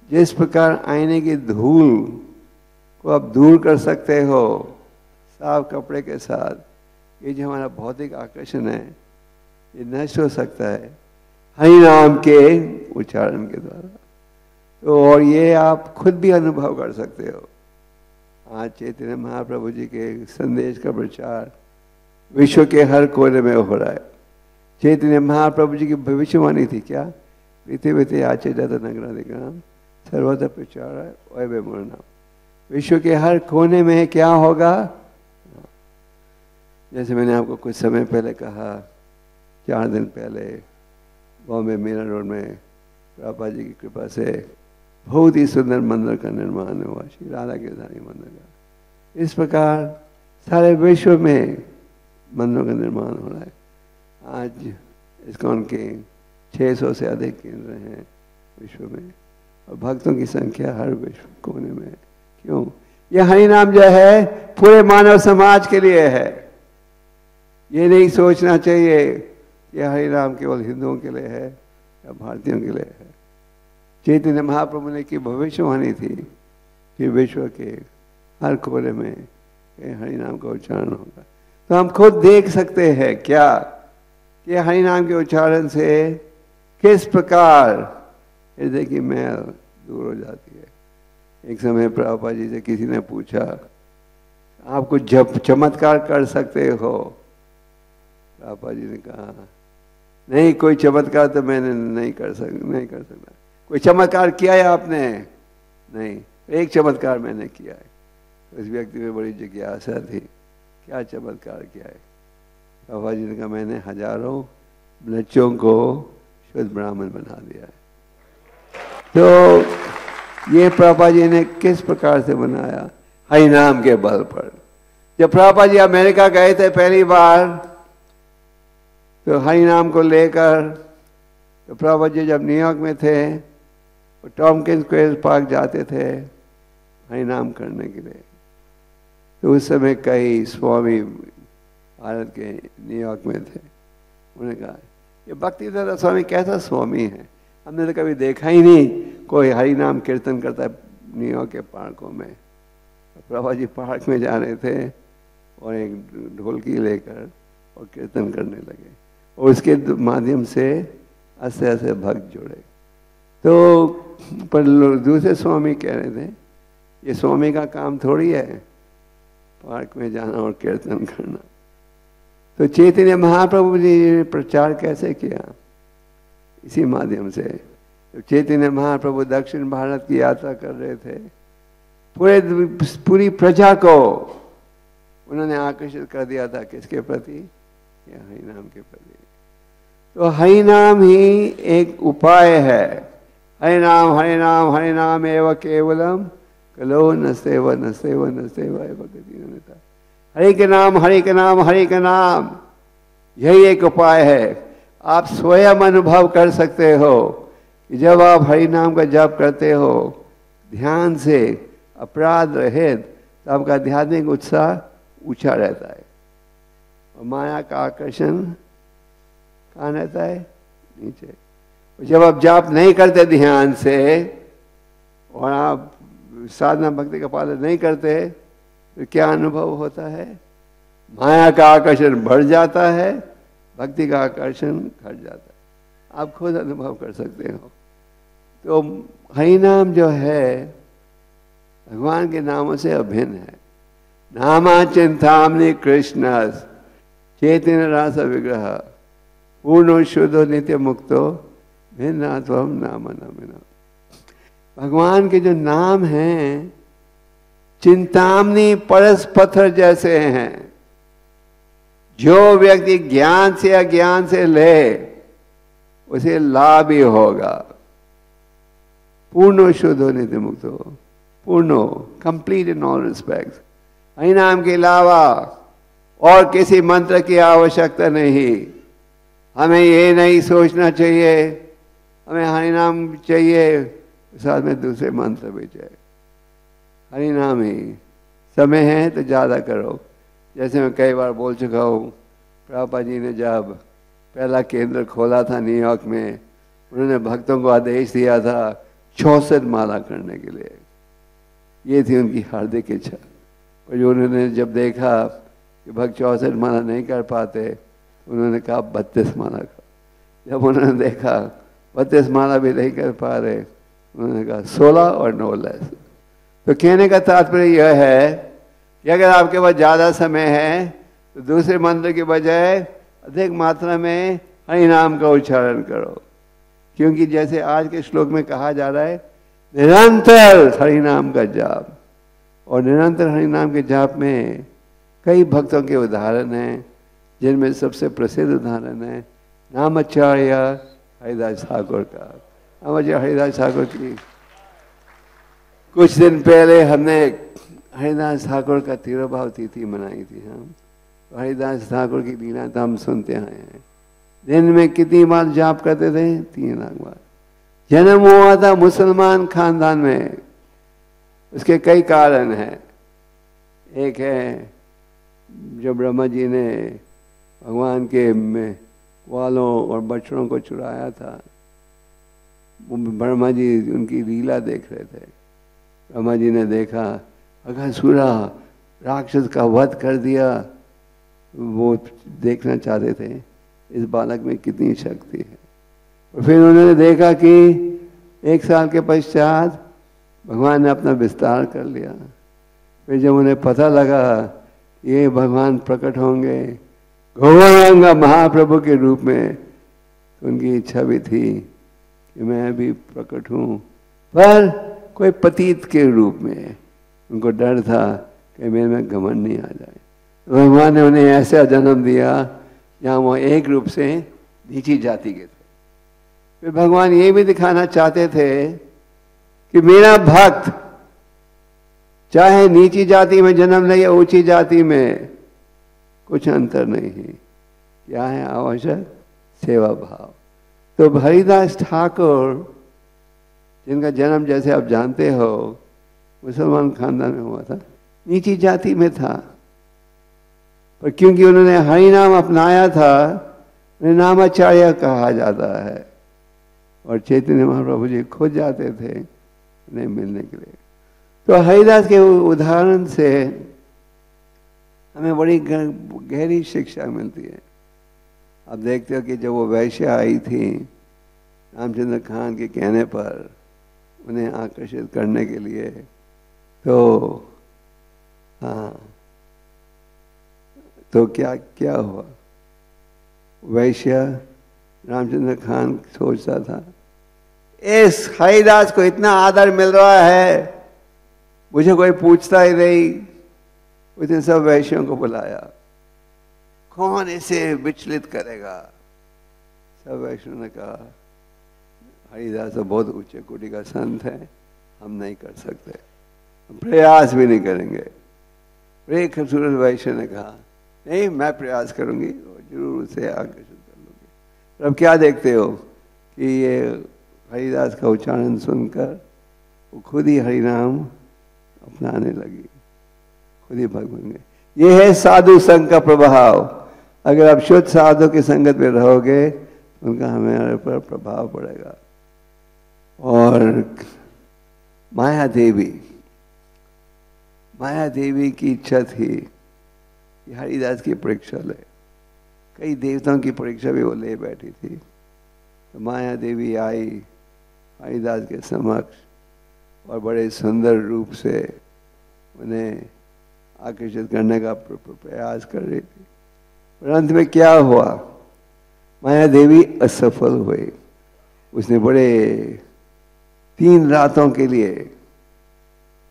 जिस प्रकार आईने की धूल को आप दूर कर सकते हो साफ कपड़े के साथ, ये जो हमारा भौतिक आकर्षण है ये नष्ट हो सकता है हरि नाम के उच्चारण के द्वारा। तो और ये आप खुद भी अनुभव कर सकते हो। आज चैतन्य महाप्रभु जी के संदेश का प्रचार विश्व के हर कोने में हो रहा है। चैतन्य महाप्रभु जी की भविष्यवाणी थी क्या? पृथ्वी आचे जाता नगराधिग्राम सर्वत्र प्रचार है वह नाम। विश्व के हर कोने में क्या होगा? जैसे मैंने आपको कुछ समय पहले कहा, 4 दिन पहले बॉम्बे मीरा रोड में प्रभुपाद जी की कृपा से बहुत ही सुंदर मंदिर का निर्माण हुआ, श्री राधा गिरधारी मंदिर का। इस प्रकार सारे विश्व में मंदिरों का निर्माण हो रहा है। आज इस्कॉन के 600 से अधिक केंद्र हैं विश्व में और भक्तों की संख्या हर विश्व कोने में है। क्यों? यह हरि नाम जो है पूरे मानव समाज के लिए है। ये नहीं सोचना चाहिए कि हरि नाम केवल हिंदुओं के लिए है या भारतीयों के लिए है। चैतन्य महाप्रभु ने की भविष्यवाणी थी कि विश्व के हर कोने में हरि नाम का उच्चारण होगा। तो हम खुद देख सकते हैं क्या कि हरि नाम के उच्चारण से किस प्रकार हृदय की मैल दूर हो जाती है। एक समय प्रभुपाद जी से किसी ने पूछा, आप कुछ चमत्कार कर सकते हो? प्रभुपाद जी ने कहा, नहीं, कोई चमत्कार तो मैंने नहीं कर सकता। कोई चमत्कार किया है आपने? नहीं, एक चमत्कार मैंने किया है। उस व्यक्ति में बड़ी जिज्ञासा थी, क्या चमत्कार किया है? प्रभुपाद जी ने कहा, मैंने हजारों बच्चों को शुद्ध ब्राह्मण बना दिया है। तो ये प्रभुपाद जी ने किस प्रकार से बनाया? हरि नाम के बल पर। जब प्रभुपाद जी अमेरिका गए थे पहली बार, तो हरि नाम को लेकर, तो प्रभुपाद जी जब न्यूयॉर्क में थे तो टॉमकिंस स्क्वायर पार्क जाते थे हरि नाम करने के लिए। तो उस समय कई स्वामी भारत के न्यूयॉर्क में थे। उन्होंने कहा, ये भक्तिदादा स्वामी कैसा स्वामी है? हमने तो कभी देखा ही नहीं कोई हरि नाम कीर्तन करता है न्यूयॉर्क के पार्कों में। प्रभुपाद जी पार्क में जा रहे थे और एक ढोलकी लेकर और कीर्तन करने लगे और उसके माध्यम से ऐसे ऐसे भक्त जुड़े। तो पर दूसरे स्वामी कह रहे थे, ये स्वामी का काम थोड़ी है पार्क में जाना और कीर्तन करना। तो चैतन्य महाप्रभु जी ने प्रचार कैसे किया? इसी माध्यम से। तो चैतन्य महाप्रभु दक्षिण भारत की यात्रा कर रहे थे, पूरी प्रजा को उन्होंने आकर्षित कर दिया था किसके प्रति? या हरि नाम के प्रति। तो हरि नाम ही एक उपाय है। हरि नाम एव केवलम कलो नस्तेव नस्तेव नस्तेव भगवती। हरि के नाम यही एक उपाय है। आप स्वयं अनुभव कर सकते हो कि जब आप हरि नाम का जप करते हो ध्यान से, अपराध रहित, तो आपका आध्यात्मिक उत्साह ऊंचा रहता है और माया का आकर्षण कहाँ रहता है? नीचे। जब आप जाप नहीं करते ध्यान से और आप साधना भक्ति का पालन नहीं करते, तो क्या अनुभव होता है? माया का आकर्षण बढ़ जाता है, भक्ति का आकर्षण घट जाता है। आप खुद अनुभव कर सकते हो। तो हरि नाम जो है भगवान के नामों से अभिन्न है। नामा चिंतामणि कृष्ण चैतन्य रास विग्रह पूर्ण शुद्धो नित्य मुक्तो भिन्नात्वम नाम नामिना। भगवान के जो नाम हैं चिंतामणि परस पत्थर जैसे हैं। जो व्यक्ति ज्ञान से अज्ञान से ले उसे लाभ ही होगा। पूर्ण शुद्ध हो नित्य मुक्त हो, पूर्ण हो, complete in all respect. Hari नाम के अलावा और किसी मंत्र की आवश्यकता नहीं। हमें ये नहीं सोचना चाहिए हमें हरि नाम चाहिए, साथ में दूसरे मंत्र भी चाहिए। हरि नाम ही। समय है तो ज़्यादा करो। जैसे मैं कई बार बोल चुका हूँ, प्रभुपाद जी ने जब पहला केंद्र खोला था न्यूयॉर्क में, उन्होंने भक्तों को आदेश दिया था 64 माला करने के लिए। ये थी उनकी हार्दिक इच्छा। और जो उन्होंने जब देखा कि भक्त 64 माला नहीं कर पाते, उन्होंने कहा 32 माला का। जब उन्होंने देखा 32 माला भी नहीं कर पा रहे, उन्होंने कहा 16 और नो लेस। तो कहने का तात्पर्य यह है कि अगर आपके पास ज़्यादा समय है तो दूसरे मंत्र के बजाय अधिक मात्रा में हरि नाम का उच्चारण करो, क्योंकि जैसे आज के श्लोक में कहा जा रहा है निरंतर हरि नाम का जाप, और निरंतर हरि नाम के जाप में कई भक्तों के उदाहरण हैं, जिनमें सबसे प्रसिद्ध उदाहरण है नामाचार्य हरिदास ठाकुर का। नामाचार्य हरिदास ठाकुर की कुछ दिन पहले हमने हरिदास ठाकुर का तिरुभाव तिथि मनाई थी। हम हरिदास ठाकुर की लीला तो हम सुनते आए हैं। दिन में कितनी बार जाप करते थे? 3 लाख बार। जन्म हुआ था मुसलमान खानदान में, उसके कई कारण हैं। एक है जब ब्रह्मा जी ने भगवान के ग्वालों और बछड़ों को चुराया था, ब्रह्मा जी उनकी लीला देख रहे थे। ब्रह्मा जी ने देखा अघासुरा राक्षस का वध कर दिया, वो देखना चाहते थे इस बालक में कितनी शक्ति है। और फिर उन्होंने देखा कि 1 साल के पश्चात भगवान ने अपना विस्तार कर लिया। फिर जब उन्हें पता लगा ये भगवान प्रकट होंगे गौरांग महाप्रभु के रूप में, तो उनकी इच्छा भी थी कि मैं भी प्रकट हूँ, पर कोई पतित के रूप में। उनको डर था कि मेरे में घमंड नहीं आ जाए। तो भगवान ने उन्हें ऐसा जन्म दिया जहाँ वो एक रूप से नीची जाति के थे। फिर भगवान ये भी दिखाना चाहते थे कि मेरा भक्त चाहे नीची जाति में जन्म ले या ऊंची जाति में, कुछ अंतर नहीं है। क्या है आवश्यक? सेवा भाव। तो हरिदास ठाकुर जिनका जन्म जैसे आप जानते हो मुसलमान खानदान में हुआ था, नीची जाति में था, पर क्योंकि उन्होंने हरि नाम अपनाया था उन्हें नामाचार्य कहा जाता है। और चैतन्य महाप्रभु जी खुद जाते थे उन्हें मिलने के लिए। तो हरिदास के उदाहरण से हमें बड़ी गहरी शिक्षा मिलती है। आप देखते हो कि जब वो वैश्य आई थी रामचंद्र खान के कहने पर उन्हें आकर्षित करने के लिए, तो हाँ, तो क्या क्या हुआ? वैश्य रामचंद्र खान सोचता था इस हरिदास को इतना आदर मिल रहा है, मुझे कोई पूछता ही नहीं। उसने सब वैश्यों को बुलाया, कौन इसे विचलित करेगा? सब वैश्यों ने कहा हरिदास तो बहुत ऊंचे कोटि का संत है, हम नहीं कर सकते, प्रयास भी नहीं करेंगे। एक खूबसूरत वैश्य ने कहा नहीं, मैं प्रयास करूंगी और जरूर उसे आकर्षित कर लूंगी। अब क्या देखते हो कि ये हरिदास का उच्चारण सुनकर वो खुद ही हरिनाम अपनाने लगी, खुद ही भक्त बन गए। ये है साधु संग का प्रभाव। अगर आप शुद्ध साधु की संगत में रहोगे तो उनका हमारे पर प्रभाव पड़ेगा। और माया देवी की इच्छा थी कि हरिदास की परीक्षा ले। कई देवताओं की परीक्षा भी वो ले बैठी थी। तो माया देवी आई हरिदास के समक्ष और बड़े सुंदर रूप से उन्हें आकर्षित करने का प्रयास कर रही थी। पर अंत में क्या हुआ? माया देवी असफल हुई। उसने बड़े 3 रातों के लिए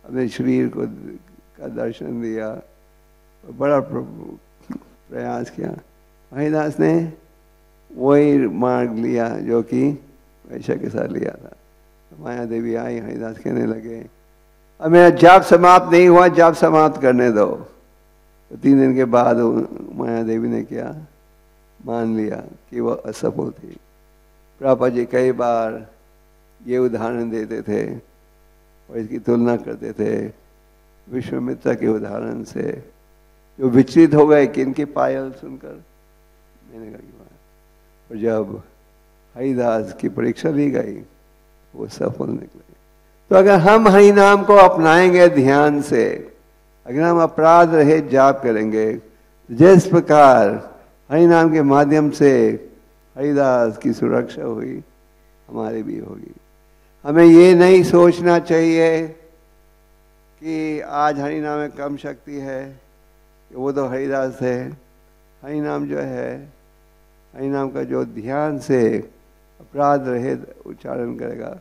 अपने शरीर को का दर्शन दिया और बड़ा प्रयास किया। हरिदास ने वही मार्ग लिया जो कि वैश्य के साथ लिया था। तो माया देवी आई, हरिदास कहने लगे अब मेरा जाप समाप्त नहीं हुआ, जाप समाप्त करने दो। तो 3 दिन के बाद माया देवी ने क्या मान लिया कि वह असफल थी। प्रभुपाद जी कई बार ये उदाहरण देते थे और इसकी तुलना करते थे विश्वामित्र के उदाहरण से, जो विचलित हो गए कि इनकी पायल सुनकर। मैंने कहा कि और जब हरिदास की परीक्षा ली गई वो सफल निकले। तो अगर हम हरि नाम को अपनाएंगे ध्यान से, अगर हम अपराध रहित जाप करेंगे, जिस प्रकार हरि नाम के माध्यम से हरिदास की सुरक्षा हुई हमारी भी होगी। हमें ये नहीं सोचना चाहिए कि आज हरि नाम में कम शक्ति है, वो तो हरिदास है। हरि नाम जो है, हरि नाम का जो ध्यान से अपराध रहित उच्चारण करेगा,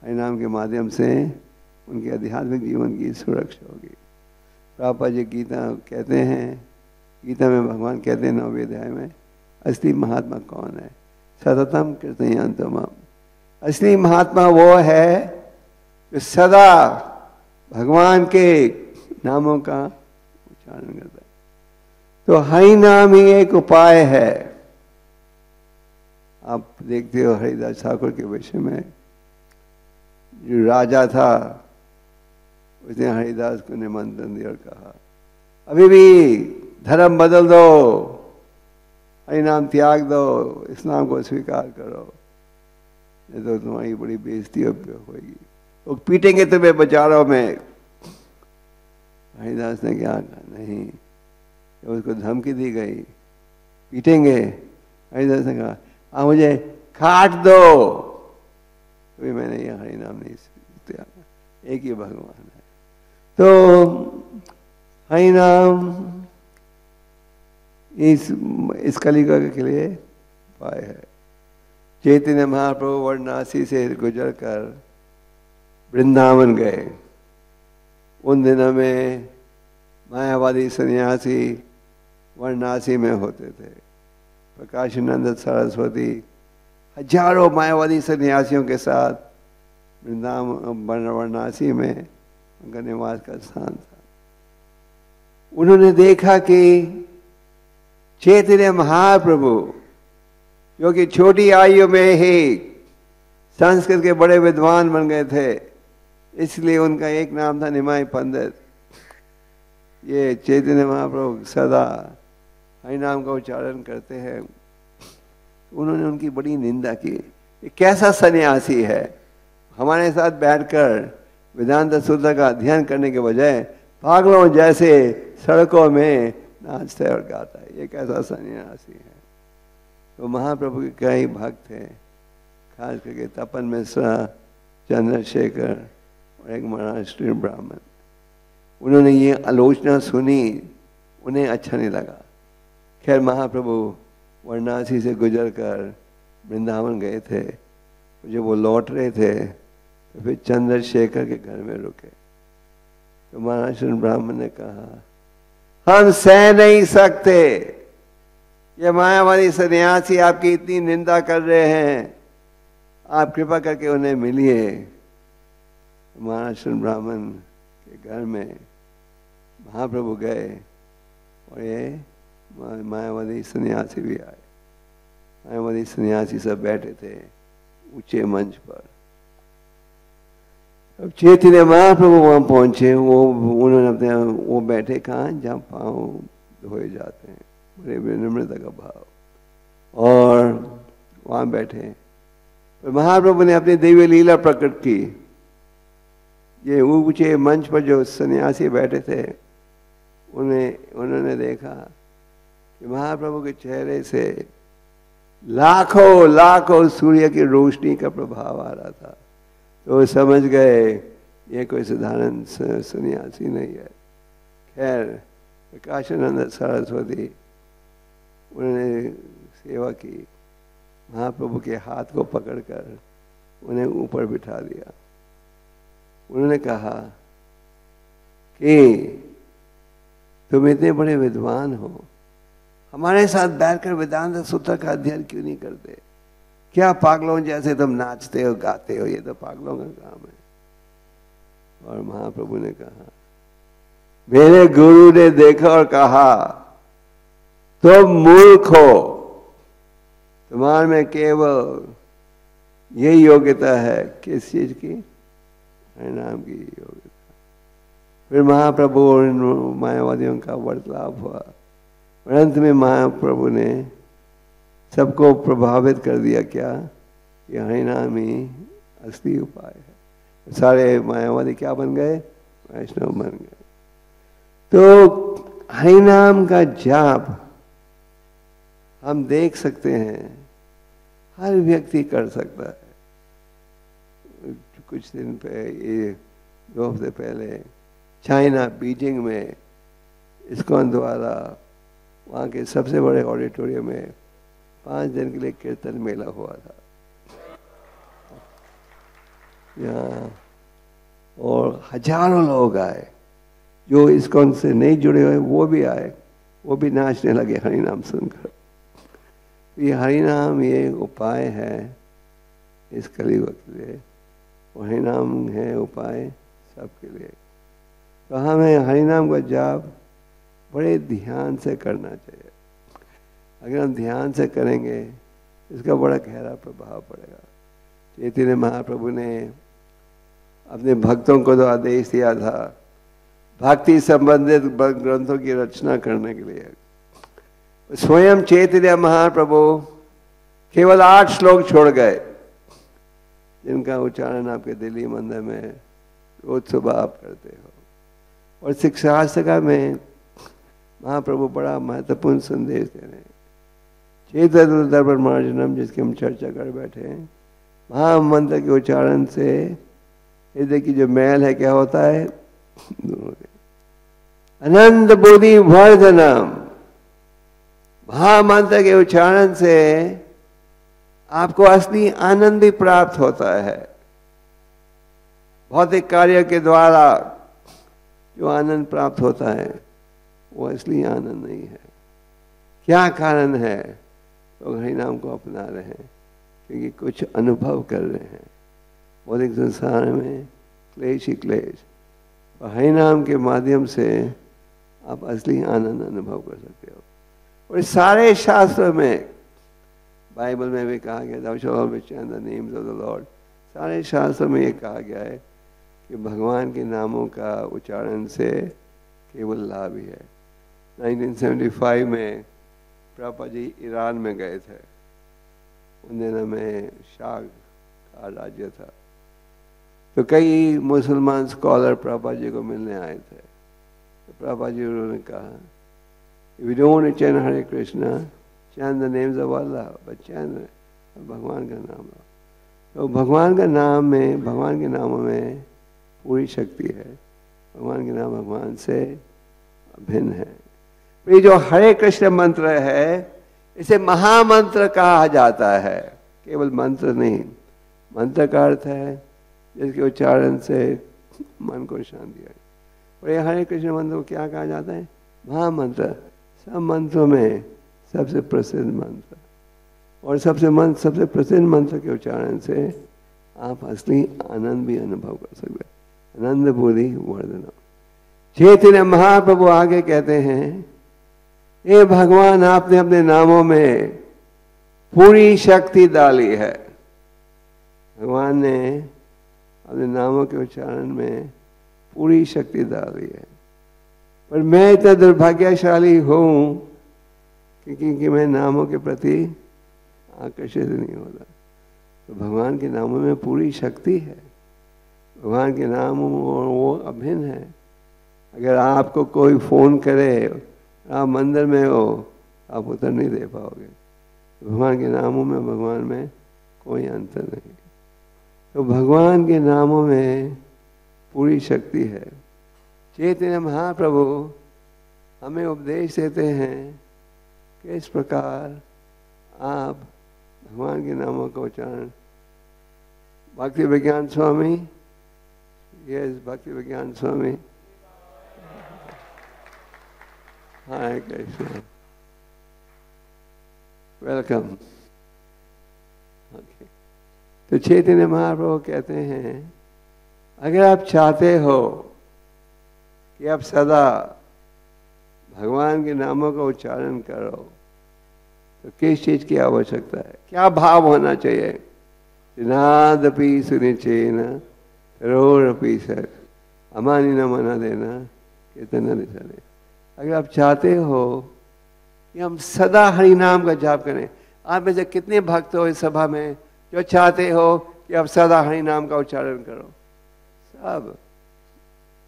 हरि नाम के माध्यम से उनके आध्यात्मिक जीवन की सुरक्षा होगी। प्रभुपाद जी गीता कहते हैं, गीता में भगवान कहते हैं 9वें अध्याय में, असली महात्मा कौन है? सततम कीर्तयन्तम। असली महात्मा वो है जो सदा भगवान के नामों का उच्चारण करता है। तो हरि नाम ही एक उपाय है। आप देखते हो हरिदास ठाकुर के विषय में, जो राजा था उसने हरिदास को निमंत्रण दिया और कहा, अभी भी धर्म बदल दो, हरि नाम त्याग दो, इस नाम को स्वीकार करो, नहीं तो तुम्हारी बड़ी बेइज्जती होगी, वो पीटेंगे तुम्हें बाजारों में। हरिदास ने क्या कहा, नहीं, जब उसको धमकी दी गई पीटेंगे, हरिदास ने कहा आप मुझे काट दो, अभी मैंने ये हरि नाम नहीं त्यागा, एक ही भगवान है। तो हरि नाम इस कलियुग के लिए उपाय है। चैतन्य महाप्रभु वाराणसी से गुजर कर वृंदावन गए। उन दिनों में मायावादी सन्यासी वाराणसी में होते थे। प्रकाशानंद सरस्वती हजारों मायावादी सन्यासियों के साथ वृंदावन वाराणसी में उनका निवास का स्थान था। उन्होंने देखा कि चैतन्य महाप्रभु जो कि छोटी आयु में ही संस्कृत के बड़े विद्वान बन गए थे, इसलिए उनका एक नाम था निमाई पंडित। ये चैतन्य महाप्रभु सदा हरि नाम का उच्चारण करते हैं। उन्होंने उनकी बड़ी निंदा की, ये कैसा सन्यासी है, हमारे साथ बैठकर वेदांत सूत्र का अध्ययन करने के बजाय पागलों जैसे सड़कों में नाचता है और गाता है, ये कैसा सन्यासी है। तो महाप्रभु के कई भक्त थे, खास करके तपन मिश्रा, चंद्रशेखर और एक महाराष्ट्रीय ब्राह्मण। उन्होंने ये आलोचना सुनी, उन्हें अच्छा नहीं लगा। खैर महाप्रभु वाराणसी से गुजर कर वृंदावन गए थे। जब वो लौट रहे थे तो फिर चंद्रशेखर के घर में रुके। तो महाराष्ट्र ब्राह्मण ने कहा, हम सह नहीं सकते, ये मायावादी सन्यासी आपकी इतनी निंदा कर रहे हैं, आप कृपा करके उन्हें मिलिए। महाराष्ट्र ब्राह्मण के घर में महाप्रभु गए और ये मायावादी सन्यासी भी आए। मायावादी सन्यासी सब बैठे थे ऊंचे मंच पर। अब चैतन्य महाप्रभु वहां पहुंचे, उन्होंने अपने वो बैठे कहाँ, जहाँ पाँव धोए जाते हैं, बड़े विनम्रता का भाव, और वहां बैठे। तो महाप्रभु ने अपनी दिव्य लीला प्रकट की। ये ऊंचे मंच पर जो सन्यासी बैठे थे, उन्होंने देखा कि महाप्रभु के चेहरे से लाखों लाखों सूर्य की रोशनी का प्रभाव आ रहा था। तो वो समझ गए ये कोई साधारण सन्यासी नहीं है। खैर प्रकाशानंद सरस्वती, उन्होंने सेवा की, महाप्रभु के हाथ को पकड़कर उन्हें ऊपर बिठा दिया। उन्होंने कहा कि तुम इतने बड़े विद्वान हो, हमारे साथ बैठकर वेदांत सूत्र का अध्ययन क्यों नहीं करते? क्या पागलों जैसे तुम नाचते हो गाते हो, ये तो पागलों का काम है। और महाप्रभु ने कहा, मेरे गुरु ने देखा और कहा, तुम मूर्ख हो, तुम्हारे में केवल यही योग्यता है। किस चीज की? हरि नाम की योग्यता। फिर महाप्रभु और मायावादियों का वार्तालाप हुआ और अंत में महाप्रभु ने सबको प्रभावित कर दिया। क्या? कि हरि नाम ही असली उपाय है। सारे मायावादी क्या बन गए? वैष्णव बन गए। तो हरि नाम का जाप हम देख सकते हैं, हर व्यक्ति कर सकता है। कुछ दिन पे ये 2 हफ्ते पहले चाइना बीजिंग में इस्कॉन द्वारा वहाँ के सबसे बड़े ऑडिटोरियम में 5 दिन के लिए कीर्तन मेला हुआ था यहाँ, और हजारों लोग आए। जो इस्कॉन से नहीं जुड़े हुए वो भी आए, वो भी नाचने लगे हरिनाम सुनकर। ये हरिनाम ये उपाय है इस कलियुग के लिए, और हरिनाम है उपाय सबके लिए। तो हमें हरिनाम का जाप बड़े ध्यान से करना चाहिए। अगर हम ध्यान से करेंगे इसका बड़ा गहरा प्रभाव पड़ेगा। चैतन्य महाप्रभु ने अपने भक्तों को तो आदेश दिया था भक्ति संबंधित ग्रंथों की रचना करने के लिए। स्वयं चैतन्य महाप्रभु केवल 8 श्लोक छोड़ गए, जिनका उच्चारण आपके दिल्ली मंदिर में रोज सुबह आप करते हो। और शिक्षाशास्त्र में महाप्रभु बड़ा महत्वपूर्ण संदेश दे रहे हैं। चैतन्य दर्पण मार्जनम, जिसकी हम चर्चा कर बैठे हैं, महामंत्र के उच्चारण से हृदय की जो मैल है क्या होता है, दूर हो गई। अनंत बुद्धि वर्धनम, महामंत्र के उच्चारण से आपको असली आनंद भी प्राप्त होता है। भौतिक कार्य के द्वारा जो आनंद प्राप्त होता है वो असली आनंद नहीं है। क्या कारण है? लोग हरिनाम को अपना रहे हैं क्योंकि कुछ अनुभव कर रहे हैं। भौतिक संसार में क्लेश ही क्लेश, और हरिनाम के माध्यम से आप असली आनंद अनुभव कर सकते हो। और सारे शास्त्र में, बाइबल में भी कहा गया thou shalt always chant the names of the Lord, सारे शास्त्र में ये कहा गया है कि भगवान के नामों का उच्चारण से केवल लाभ ही है। 1975 में प्रभुपाद जी ईरान में गए थे। उन दिनों में शाह का राज्य था, तो कई मुसलमान स्कॉलर प्रभुपाद जी को मिलने आए थे। तो प्रभुपाद जी उन्होंने कहा, "If you don't want to chant Hare Krishna, chant the names of Allah, but chant भगवान का नाम लो।" तो भगवान का नाम में, भगवान के नामों में पूरी शक्ति है। भगवान के नाम भगवान से भिन्न है। ये जो हरे कृष्ण मंत्र है, इसे महामंत्र कहा जाता है। केवल मंत्र नहीं, मंत्र का अर्थ है जिसके उच्चारण से मन को शांति आए। और ये हरे कृष्ण मंत्र को क्या कहा जाता है? महामंत्र। सब मंत्रों में सबसे प्रसिद्ध मंत्र, और सबसे प्रसिद्ध मंत्र के उच्चारण से आप असली आनंद भी अनुभव कर सकते हैं। आनंद बुद्धि वर्धनम। चैतन्य महाप्रभु आगे कहते हैं, हे भगवान, आपने अपने नामों में पूरी शक्ति डाली है। भगवान ने अपने नामों के उच्चारण में पूरी शक्ति डाली है। पर मैं इतना दुर्भाग्यशाली हूं क्योंकि मैं नामों के प्रति आकर्षित नहीं होता। तो भगवान के नामों में पूरी शक्ति है। भगवान के नाम वो अभिन्न है। अगर आपको कोई फोन करे, आप मंदिर में हो, आप उत्तर नहीं दे पाओगे। भगवान के नामों में, भगवान में कोई अंतर नहीं। तो भगवान के नामों में पूरी शक्ति है। चैतन्य महाप्रभु हमें उपदेश देते हैं कि इस प्रकार आप भगवान के नामों का उच्चारण। भक्ति विज्ञान स्वामी, यस, भक्ति विज्ञान स्वामी, हाय कृष्ण, वेलकम। ओके, तो चैतन्य महाप्रभु कहते हैं, अगर आप चाहते हो कि आप सदा भगवान के नामों का उच्चारण करो, तो किस चीज की आवश्यकता है? क्या भाव होना चाहिए? नादपि सुनिचेन रोरपि सर अमानी न मना देना कितना निशाने। अगर आप चाहते हो कि हम सदा हरि नाम का जाप करें, आप में से कितने भक्त हो इस सभा में जो चाहते हो कि आप सदा हरि नाम का उच्चारण करो? सब।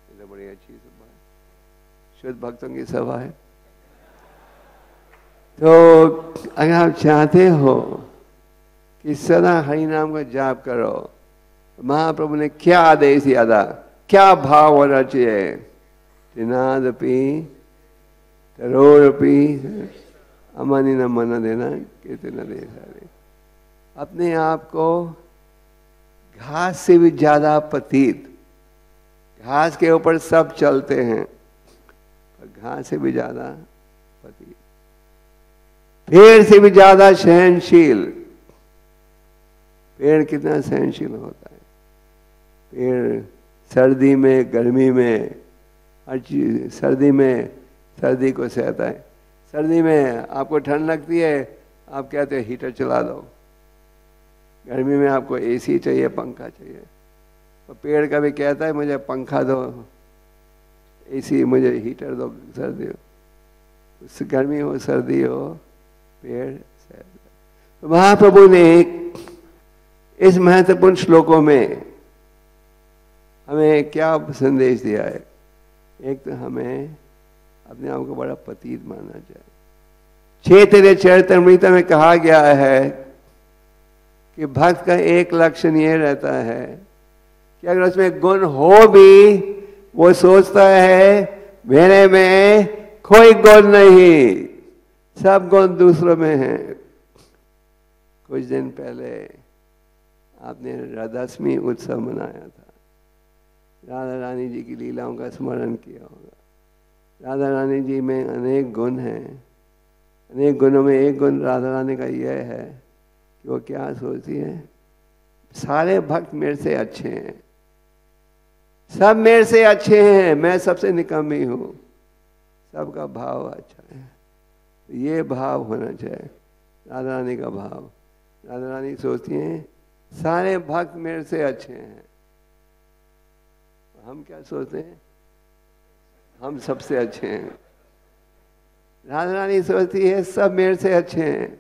ये तो बड़ी अच्छी सभा है, शुद्ध भक्तों की सभा है। तो अगर आप चाहते हो कि सदा हरि नाम का जाप करो, महाप्रभु ने क्या आदेश दिया था, क्या भाव होना चाहिए? त्रिनादपि तरोरपि अमानी न मन देना कितना दे सारे। अपने आप को घास से भी ज्यादा पतित, घास के ऊपर सब चलते हैं पर घास से भी ज्यादा पतित, पेड़ से भी ज्यादा सहनशील। पेड़ कितना सहनशील होता है, पेड़ सर्दी में गर्मी में हर चीज, सर्दी में सर्दी को सहता है। सर्दी में आपको ठंड लगती है, आप कहते हैं हीटर चला दो। गर्मी में आपको एसी चाहिए, पंखा चाहिए। तो पेड़ का भी कहता है मुझे पंखा दो, एसी, मुझे हीटर दो, सर्दी हो, गर्मी हो सर्दी हो, पेड़ सहता। तो महाप्रभु ने इस महत्वपूर्ण श्लोकों में हमें क्या संदेश दिया है? एक तो हमें अपने आप को बड़ा पतित मानना चाहिए। चैतन्य चरितामृत में कहा गया है कि भक्त का एक लक्षण ये रहता है कि अगर उसमें गुण हो भी, वो सोचता है मेरे में कोई गुण नहीं, सब गुण दूसरों में है। कुछ दिन पहले आपने राधाष्टमी उत्सव मनाया था, राधा रानी जी की लीलाओं का स्मरण किया होगा। राधा रानी जी में अनेक गुण हैं, अनेक गुणों में एक गुण राधा रानी का यह है कि वो क्या सोचती है, सारे भक्त मेरे से अच्छे हैं, सब मेरे से अच्छे हैं, मैं सबसे निकम्मी हूँ, सबका भाव अच्छा है। ये भाव होना चाहिए राधा रानी का भाव। राधा रानी सोचती हैं सारे भक्त मेरे से अच्छे हैं, हम क्या सोचते हैं, हम सबसे अच्छे हैं। राधा रानी सोचती है सब मेरे से अच्छे हैं,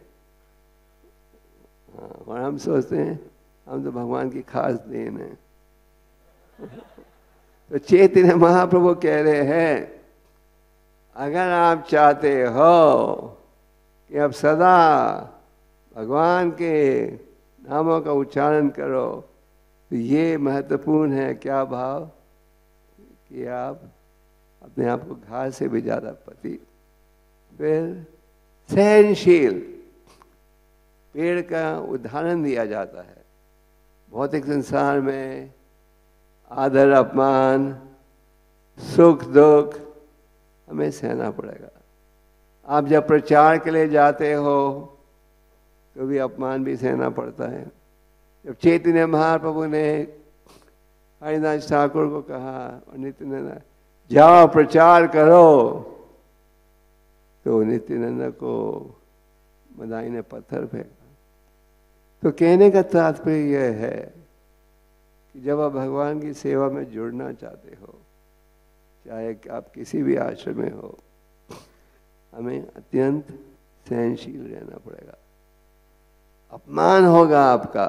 और हम सोचते हैं हम तो भगवान की खास देन है। तो चैतन्य महाप्रभु कह रहे हैं अगर आप चाहते हो कि अब सदा भगवान के नामों का उच्चारण करो, तो ये महत्वपूर्ण है क्या भाव कि आप अपने आप को घास से भी ज्यादा पति, फिर सहनशील। पेड़ का उदाहरण दिया जाता है। भौतिक संसार में आदर अपमान सुख दुख हमें सहना पड़ेगा। आप जब प्रचार के लिए जाते हो तो भी अपमान भी सहना पड़ता है। जब चैतन्य महाप्रभु ने हरिदास ठाकुर को कहा और नित्यानंद जाओ प्रचार करो, तो नित्यानंद को मदाई ने पत्थर फेंका। तो कहने का तात्पर्य यह है कि जब आप भगवान की सेवा में जुड़ना चाहते हो, चाहे आप किसी भी आश्रम में हो, हमें अत्यंत सहनशील रहना पड़ेगा। अपमान होगा आपका।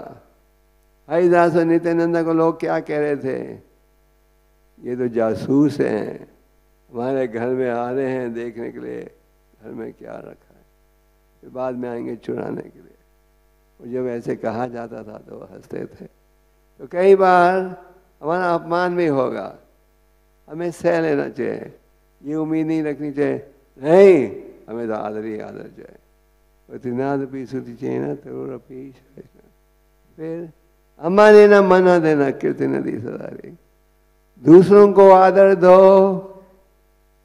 हरिदास और नित्यानंद को लोग क्या कह रहे थे, ये तो जासूस हैं, हमारे घर में आ रहे हैं देखने के लिए घर में क्या रखा है, फिर बाद में आएंगे चुराने के लिए। और जब ऐसे कहा जाता था तो हंसते थे। तो कई बार हमारा अपमान भी होगा, हमें सह लेना चाहिए। ये उम्मीद नहीं रखनी चाहिए नहीं हमें तो आदर ही आदर चाहिए। फिर अम्माने न मना देना कीर्ति नदी सदारी। दूसरों को आदर दो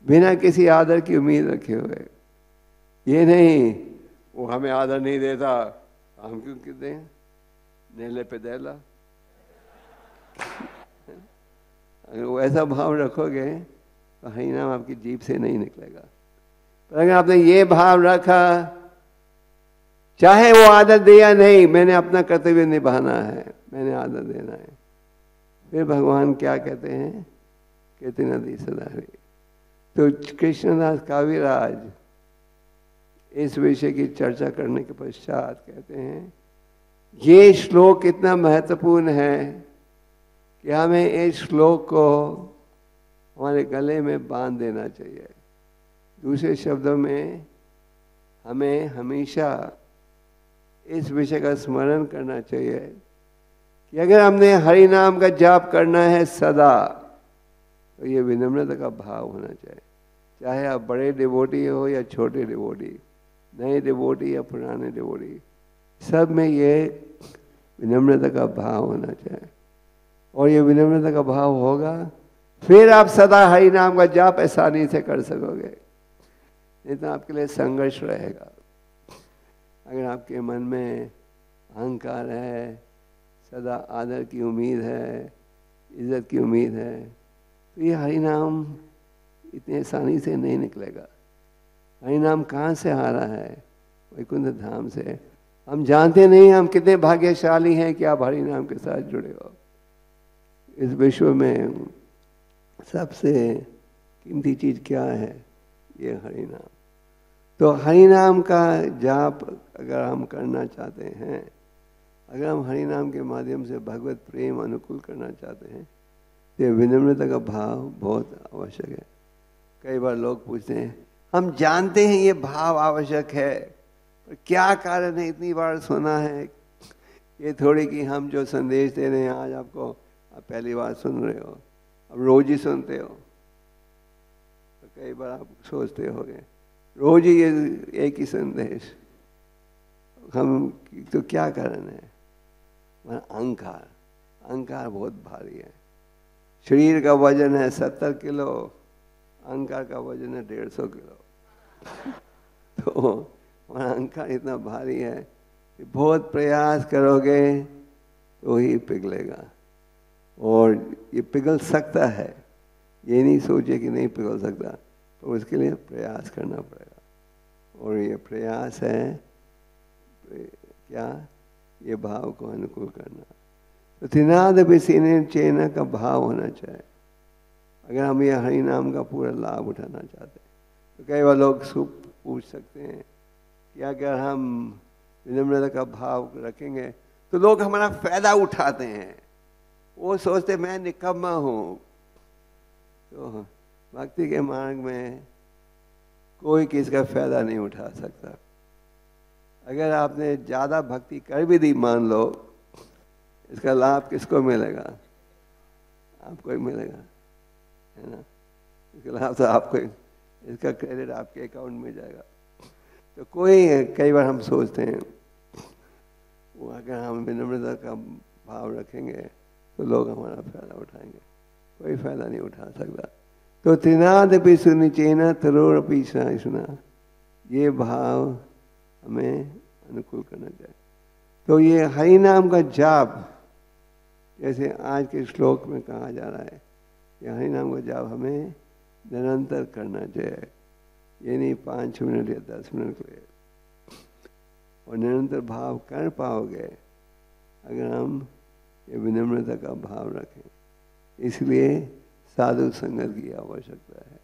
बिना किसी आदर की उम्मीद रखे हुए। ये नहीं वो हमें आदर नहीं देता हम क्यों दें, नेले पे देला। अगर वो ऐसा भाव रखोगे तो हरी नाम आपकी जीभ से नहीं निकलेगा। पर अगर आपने ये भाव रखा चाहे वो आदर दे या नहीं, मैंने अपना कर्तव्य निभाना है, मैंने आदर देना है, फिर भगवान क्या कहते हैं, कहते नदी सदारी। तो कृष्णदास काविराज इस विषय की चर्चा करने के पश्चात कहते हैं ये श्लोक इतना महत्वपूर्ण है कि हमें इस श्लोक को हमारे गले में बांध देना चाहिए। दूसरे शब्दों में हमें हमेशा इस विषय का स्मरण करना चाहिए कि अगर हमने हरि नाम का जाप करना है सदा, तो ये विनम्रता का भाव होना चाहिए। चाहे आप बड़े डिवोटी हो या छोटे डिवोटी, नए डिवोटी या पुराने डिवोटी, सब में ये विनम्रता का भाव होना चाहिए। और ये विनम्रता का भाव होगा, फिर आप सदा हरि नाम का जाप आसानी से कर सकोगे। नहीं तो आपके लिए संघर्ष रहेगा। अगर आपके मन में अहंकार है, सदा आदर की उम्मीद है, इज्जत की उम्मीद है, तो ये हरि नाम इतनी आसानी से नहीं निकलेगा। हरि नाम कहाँ से आ रहा है? वैकुंठ धाम से। हम जानते नहीं हम कितने भाग्यशाली हैं कि आप हरि नाम के साथ जुड़े हो। इस विश्व में सबसे कीमती चीज क्या है? ये हरि नाम। तो हरि नाम का जाप अगर हम करना चाहते हैं, अगर हम हरि नाम के माध्यम से भगवत प्रेम अनुकूल करना चाहते हैं, तो विनम्रता का भाव बहुत आवश्यक है। कई बार लोग पूछते हैं, हम जानते हैं ये भाव आवश्यक है, पर क्या कारण है? इतनी बार सुना है। ये थोड़ी कि हम जो संदेश दे रहे हैं आज आपको, आप पहली बार सुन रहे हो, अब रोज ही सुनते हो। तो कई बार आप सोचते होंगे रोज ही ये एक ही संदेश, हम तो क्या कारण है? अहंकार। अहंकार बहुत भारी है। शरीर का वजन है 70 किलो, अहंकार का वजन है 150 किलो। तो अहंकार इतना भारी है कि बहुत प्रयास करोगे तो ही पिघलेगा। और ये पिघल सकता है, ये नहीं सोचे कि नहीं पिघल सकता, तो उसके लिए प्रयास करना पड़ेगा। और ये प्रयास है क्या? ये भाव को अनुकूल करना। तो त्रिनाद विसीन चेना का भाव होना चाहिए। अगर हम ये हरि नाम का पूरा लाभ उठाना चाहते हैं, तो कई बार लोग पूछ सकते हैं कि अगर हम विनम्रता का भाव रखेंगे तो लोग हमारा फायदा उठाते हैं, वो सोचते मैं निकम्मा हूँ। तो भक्ति के मार्ग में कोई किसी का फायदा नहीं उठा सकता। अगर आपने ज़्यादा भक्ति कर भी दी, मान लो, इसका लाभ किसको मिलेगा? आपको ही मिलेगा, है ना? इसका लाभ तो आपको, इसका क्रेडिट आपके अकाउंट में जाएगा। तो कई बार हम सोचते हैं वो अगर हम विनम्रता का भाव रखेंगे तो लोग हमारा फायदा उठाएंगे। कोई फायदा नहीं उठा सकता। तो त्रिनाद भी सुनिचेना तरोड़ भी सुना, ये भाव हमें अनुकूल करना चाहिए। तो ये हरि नाम का जाप, जैसे आज के श्लोक में कहा जा रहा है, ये हरि नाम का जाप हमें निरंतर करना चाहिए। ये नहीं 5 मिनट या 10 मिनट के लिए। और निरंतर भाव कर पाओगे अगर हम ये विनम्रता का भाव रखें। इसलिए साधु संगत की आवश्यकता है।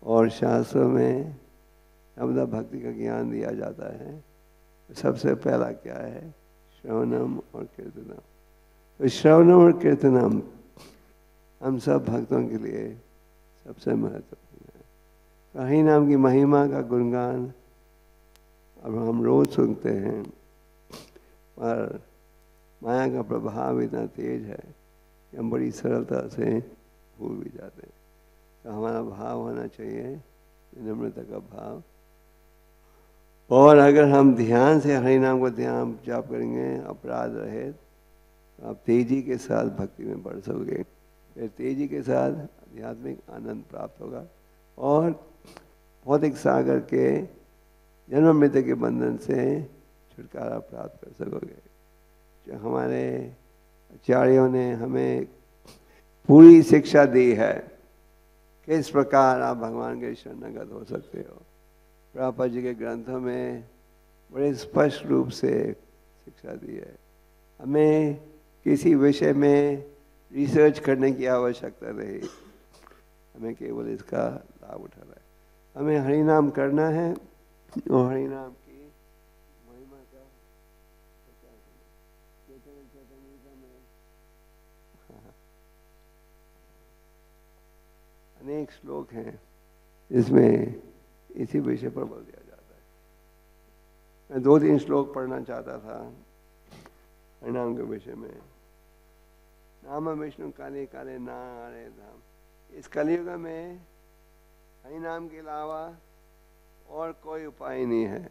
और शास्त्रों में नवदा भक्ति का ज्ञान दिया जाता है। सबसे पहला क्या है? श्रवणम और कीर्तनम। तो श्रवणम और कीर्तनम हम सब भक्तों के लिए सबसे महत्वपूर्ण है। तो हरि नाम की महिमा का गुणगान अब हम रोज सुनते हैं, पर माया का प्रभाव इतना तेज है कि हम बड़ी सरलता से भूल भी जाते हैं। तो हमारा भाव होना चाहिए विनम्रता का भाव। और अगर हम ध्यान से हरि नाम को ध्यान जाप करेंगे अपराध रहित, तो आप तेजी के साथ भक्ति में बढ़ सकोगे। फिर तेजी के साथ आध्यात्मिक आनंद प्राप्त होगा और भौतिक सागर के जन्म मृत्यु के बंधन से छुटकारा प्राप्त कर सकोगे। जो हमारे आचार्यों ने हमें पूरी शिक्षा दी है, किस प्रकार आप भगवान के शरणागत हो सकते हो। प्रभुपाद जी के ग्रंथों में बड़े स्पष्ट रूप से शिक्षा दी है। हमें किसी विषय में रिसर्च करने की आवश्यकता नहीं, हमें केवल इसका लाभ उठाना है। हमें हरि नाम करना है और हरि नाम की महिमा का अनेक श्लोक हैं इसमें इसी विषय पर बल दिया जाता है। मैं 2-3 श्लोक पढ़ना चाहता था हरिनाम के विषय में, नाम विष्णु काले काले नारे धाम। इस कलयुग में हरि नाम के अलावा और कोई उपाय नहीं है।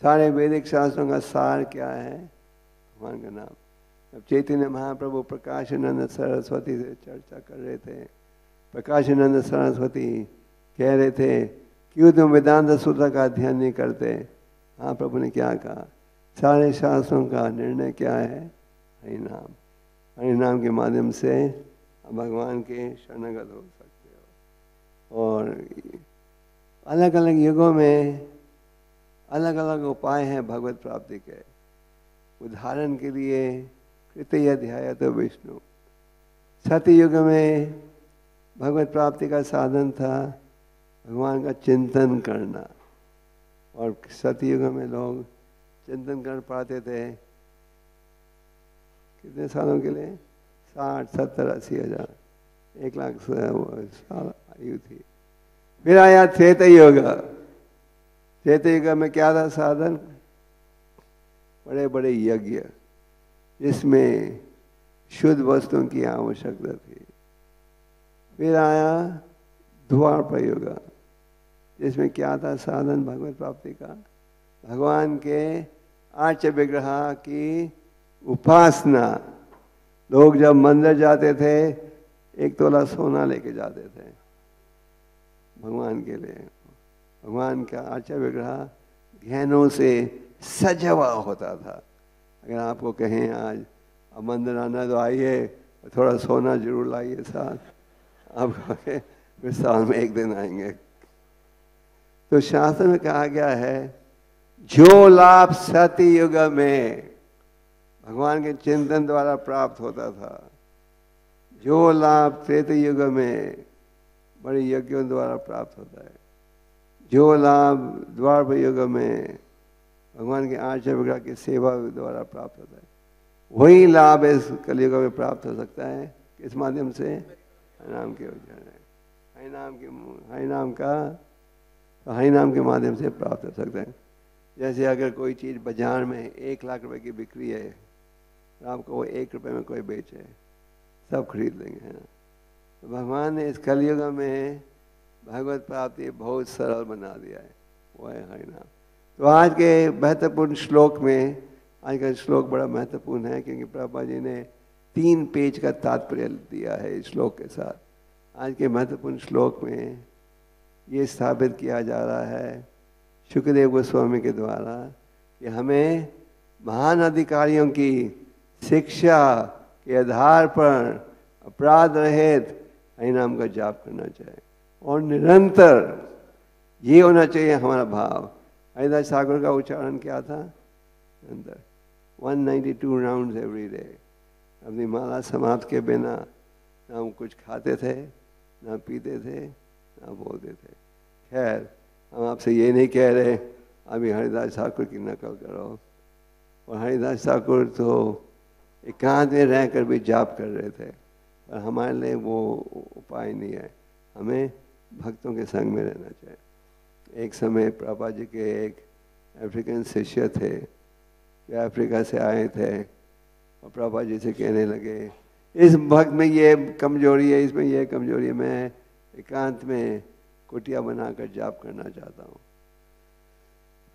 सारे वैदिक शास्त्रों का सार क्या है? भगवान का नाम। जब चैतन्य महाप्रभु प्रकाशानंद सरस्वती से चर्चा कर रहे थे, प्रकाशानंद सरस्वती कह रहे थे क्यों तुम वेदांत सूत्र का अध्ययन नहीं करते? महाप्रभु ने क्या कहा? सारे शास्त्रों का निर्णय क्या है? हरि नाम। हरि नाम के माध्यम से भगवान के शरणगत हो सकते हो। और अलग अलग युगों में अलग अलग उपाय हैं भगवत प्राप्ति के। उदाहरण के लिए कृतय ध्याय तो विष्णु। सतयुग में भगवत प्राप्ति का साधन था भगवान का चिंतन करना, और सतयुग में लोग चिंतन कर पाते थे कितने सालों के लिए? 60, 70, 80 हजार, 1 लाख साल आयु थी। फिर आया त्रेता युग। त्रेता युग में क्या था साधन? बड़े बड़े यज्ञ जिसमें शुद्ध वस्तुओं की आवश्यकता थी। फिर आया द्वापर युग जिसमें क्या था साधन भगवत प्राप्ति का? भगवान के आर्च विग्रह की उपासना। लोग जब मंदिर जाते थे 1 तोला सोना लेके जाते थे भगवान के लिए। भगवान का आर्च विग्रह गहनों से सजा हुआ होता था। अगर आपको कहें आज अब मंदिर आना तो आइए, थोड़ा सोना जरूर लाइए साथ, आप कहें फिर साल में 1 दिन आएंगे। तो शास्त्र में कहा गया है जो लाभ सतयुग में भगवान के चिंतन द्वारा प्राप्त होता था, जो लाभ त्रेता युग में बड़े यज्ञों द्वारा प्राप्त होता है, जो लाभ द्वापर युग में भगवान के आर्च विग्रह की सेवा द्वारा प्राप्त होता है, वही लाभ इस कलयुग में प्राप्त हो सकता है। किस माध्यम से? हरि नाम के उच्चारण है। हरि नाम के माध्यम से प्राप्त हो सकता है। जैसे अगर कोई चीज़ बाजार में 1 लाख रुपए की बिक्री है, तो आपको वो 1 रुपए में कोई बेचे, सब खरीद लेंगे, है ना? तो भगवान ने इस कलयुग में भगवत प्राप्ति बहुत सरल बना दिया है, वो है हरि नाम। तो आज के महत्वपूर्ण श्लोक में, आज का श्लोक बड़ा महत्वपूर्ण है क्योंकि प्रभुपाद जी ने 3 पेज का तात्पर्य दिया है इस श्लोक के साथ। आज के महत्वपूर्ण श्लोक में ये स्थापित किया जा रहा है शुकदेव गोस्वामी के द्वारा कि हमें महान अधिकारियों की शिक्षा के आधार पर अपराध रहित हरि नाम का जाप करना चाहिए, और निरंतर ये होना चाहिए हमारा भाव। हरिदास ठाकुर का उच्चारण क्या था? निरंतर 192 राउंड्स एवरी डे। अपनी माला समाप्त के बिना ना हम कुछ खाते थे, ना पीते थे, ना बोलते थे। खैर, हम आपसे ये नहीं कह रहे अभी हरिदास ठाकुर की नकल करो। और हरिदास ठाकुर तो एकांत में रहकर भी जाप कर रहे थे, पर हमारे लिए वो उपाय नहीं है। हमें भक्तों के संग में रहना चाहिए। एक समय प्रभुपाद जी के एक अफ्रीकन शिष्य थे जो अफ्रीका से आए थे, और प्रभुपाद जी से कहने लगे इस भक्त में ये कमजोरी है, इसमें ये कमजोरी है, मैं एकांत में कुटिया बनाकर जाप करना चाहता हूँ।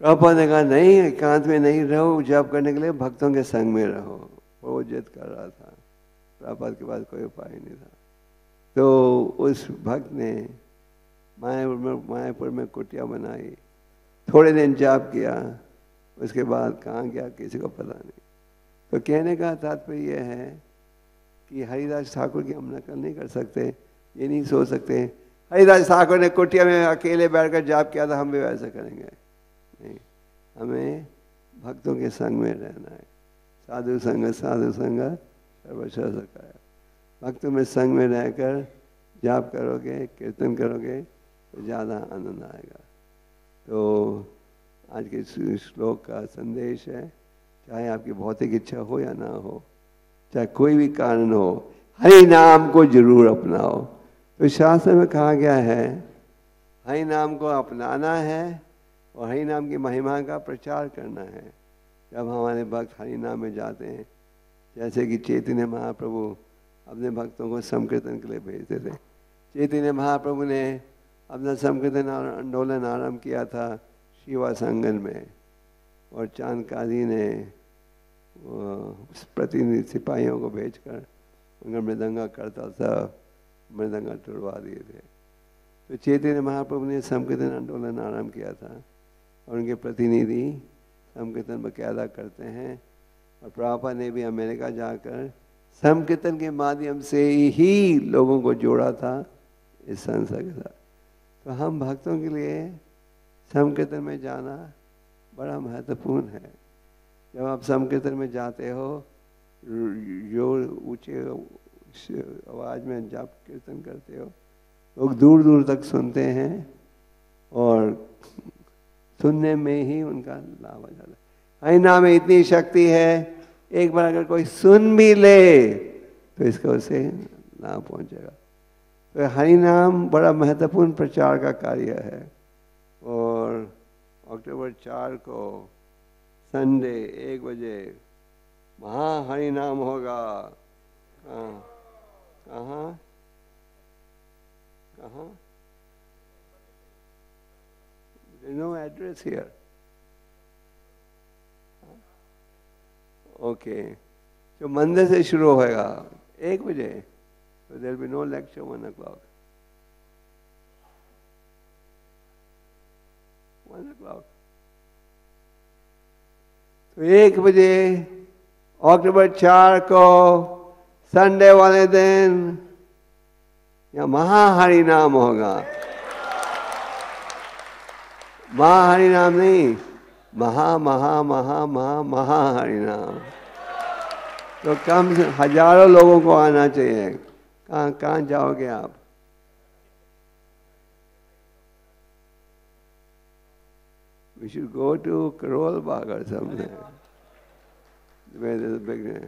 प्रभुपाद ने कहा नहीं, एकांत में नहीं रहो, जाप करने के लिए भक्तों के संग में रहो। वो जिद कर रहा था, प्रभुपाद के पास कोई उपाय नहीं था। तो उस भक्त ने मायापुर में कुटिया बनाई, थोड़े दिन जाप किया, उसके बाद कहाँ गया किसी को पता नहीं। तो कहने का तात्पर्य यह है कि हरिदास ठाकुर की हम नकल नहीं कर सकते, ये नहीं सोच सकते हरिदास ठाकुर ने कुटिया में अकेले बैठकर जाप किया था, हम भी वैसा करेंगे। नहीं, हमें भक्तों के संग में रहना है। साधु संग सर्वश्रेष्ठ सखाया। भक्तों में संग में रहकर जाप करोगे, कीर्तन करोगे तो ज़्यादा आनंद आएगा। तो आज के श्लोक का संदेश है, चाहे आपकी भौतिक इच्छा हो या ना हो, चाहे कोई भी कारण हो, हरि नाम को जरूर अपनाओ। तो शास्त्र में कहा गया है हरि नाम को अपनाना है और हरि नाम की महिमा का प्रचार करना है। जब हमारे भक्त हरि नाम में जाते हैं जैसे कि चैतन्य महाप्रभु अपने भक्तों को संकीर्तन के लिए भेजते थे। चैतन्य महाप्रभु ने अपना संकीर्तन आंदोलन आरंभ किया था शिवा संगम में, और चांद काजी ने प्रतिनिधि सिपाहियों को भेजकर उनका मृदंगा करता था, मृदंगा टुड़वा दिए थे। तो चैतन्य महाप्रभु ने संकीर्तन आंदोलन आरंभ किया था, और उनके प्रतिनिधि संकीर्तन बकायदा करते हैं। और प्रभुपाद ने भी अमेरिका जाकर संकीर्तन के माध्यम से ही लोगों को जोड़ा था इस संस्था के साथ। तो हम भक्तों के लिए संकीर्तन में जाना बड़ा महत्वपूर्ण है। जब आप संकीर्तन में जाते हो, जो ऊंचे आवाज में जाप कीर्तन करते हो, लोग दूर दूर तक सुनते हैं और सुनने में ही उनका लाभ आ जाता है। हरिनाम में इतनी शक्ति है, एक बार अगर कोई सुन भी ले तो इसका उसे लाभ पहुंचेगा। तो हरिनाम बड़ा महत्वपूर्ण प्रचार का कार्य है। और अक्टूबर 4 को संडे 1 बजे हरिनाम होगा। कहाँ? There's no address here. Okay. जो मंदिर से शुरू होएगा 1 बजे, so there will be no lecture 1 o'clock. 1 o'clock. तो 1 बजे अक्टूबर 4 को संडे वाले दिन यहाँ महाहरि नाम होगा। महाहरि नाम नहीं, महाहरि नाम। तो कम से हजारों लोगों को आना चाहिए। कहाँ जाओगे आप? We should go to Karol Bagh or something where there's a big day.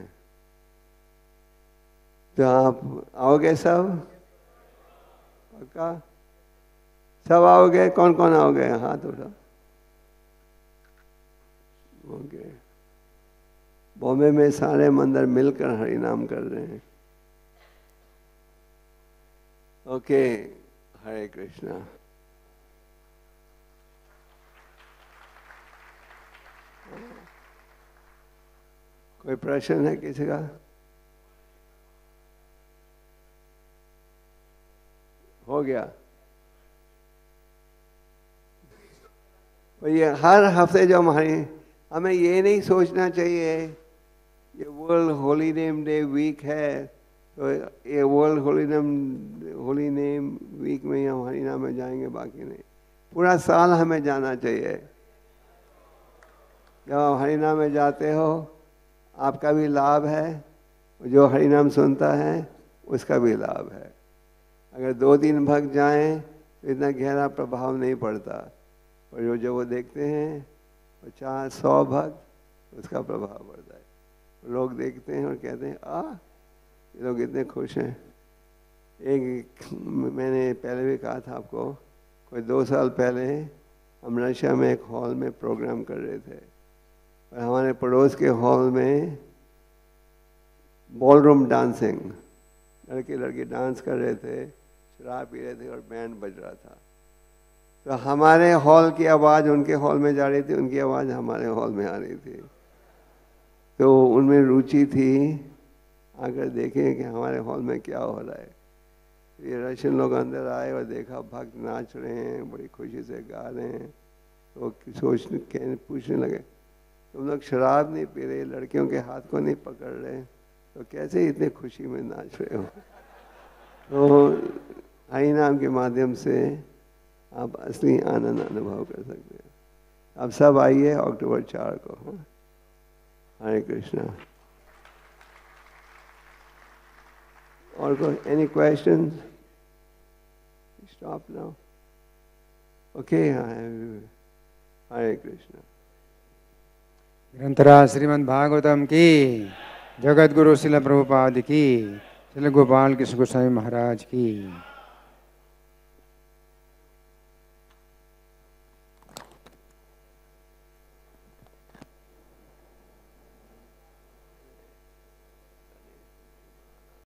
तो आप आओगे सब? पक्का? सब आओगे? कौन कौन आओगे? हाथ उठा। ओके। बॉम्बे में सारे मंदिर मिलकर हरि नाम कर रहे हैं। ओके, हरे कृष्णा। कोई प्रश्न है किसी का? हो गया? तो ये हर हफ्ते जो हमें ये नहीं सोचना चाहिए ये world holy name day week है, तो ये वर्ल्ड होली नेम वीक में हम हरि नाम में जाएंगे, बाकी नहीं। पूरा साल हमें जाना चाहिए। जब आप हरि नाम में जाते हो आपका भी लाभ है, जो हरि नाम सुनता है उसका भी लाभ है। अगर 2-3 भक्त जाएं तो इतना गहरा प्रभाव नहीं पड़ता, और जो वो देखते हैं 50-100 भक्त उसका प्रभाव पड़ता है। लोग देखते हैं और कहते हैं ये लोग इतने खुश हैं। मैंने पहले भी कहा था आपको, कोई 2 साल पहले हम रशिया में एक हॉल में प्रोग्राम कर रहे थे, और हमारे पड़ोस के हॉल में बॉलरूम डांसिंग, लड़के लड़के डांस कर रहे थे, शराब पी रहे थे और बैंड बज रहा था। तो हमारे हॉल की आवाज़ उनके हॉल में जा रही थी, उनकी आवाज़ हमारे हॉल में आ रही थी। तो उनमें रुचि थी आकर देखें कि हमारे हॉल में क्या हो रहा है। ये रशियन लोग अंदर आए और देखा भक्त नाच रहे हैं, बड़ी खुशी से गा रहे हैं। तो पूछने लगे, तुम लोग शराब नहीं पी रहे, लड़कियों के हाथ को नहीं पकड़ रहे, तो कैसे इतने खुशी में नाच रहे हो? तो हरि नाम के माध्यम से आप असली आनंद अनुभव कर सकते हैं। आप सब आइए अक्टूबर 4 को। हरे कृष्णा। और कोई any question? Stop now. Okay, Hare Krishna. निरंतरा श्रीमद् भागवतम की, जगत गुरु श्रील प्रभुपाद की, श्रील गोपाल कृष्ण गोस्वामी महाराज की।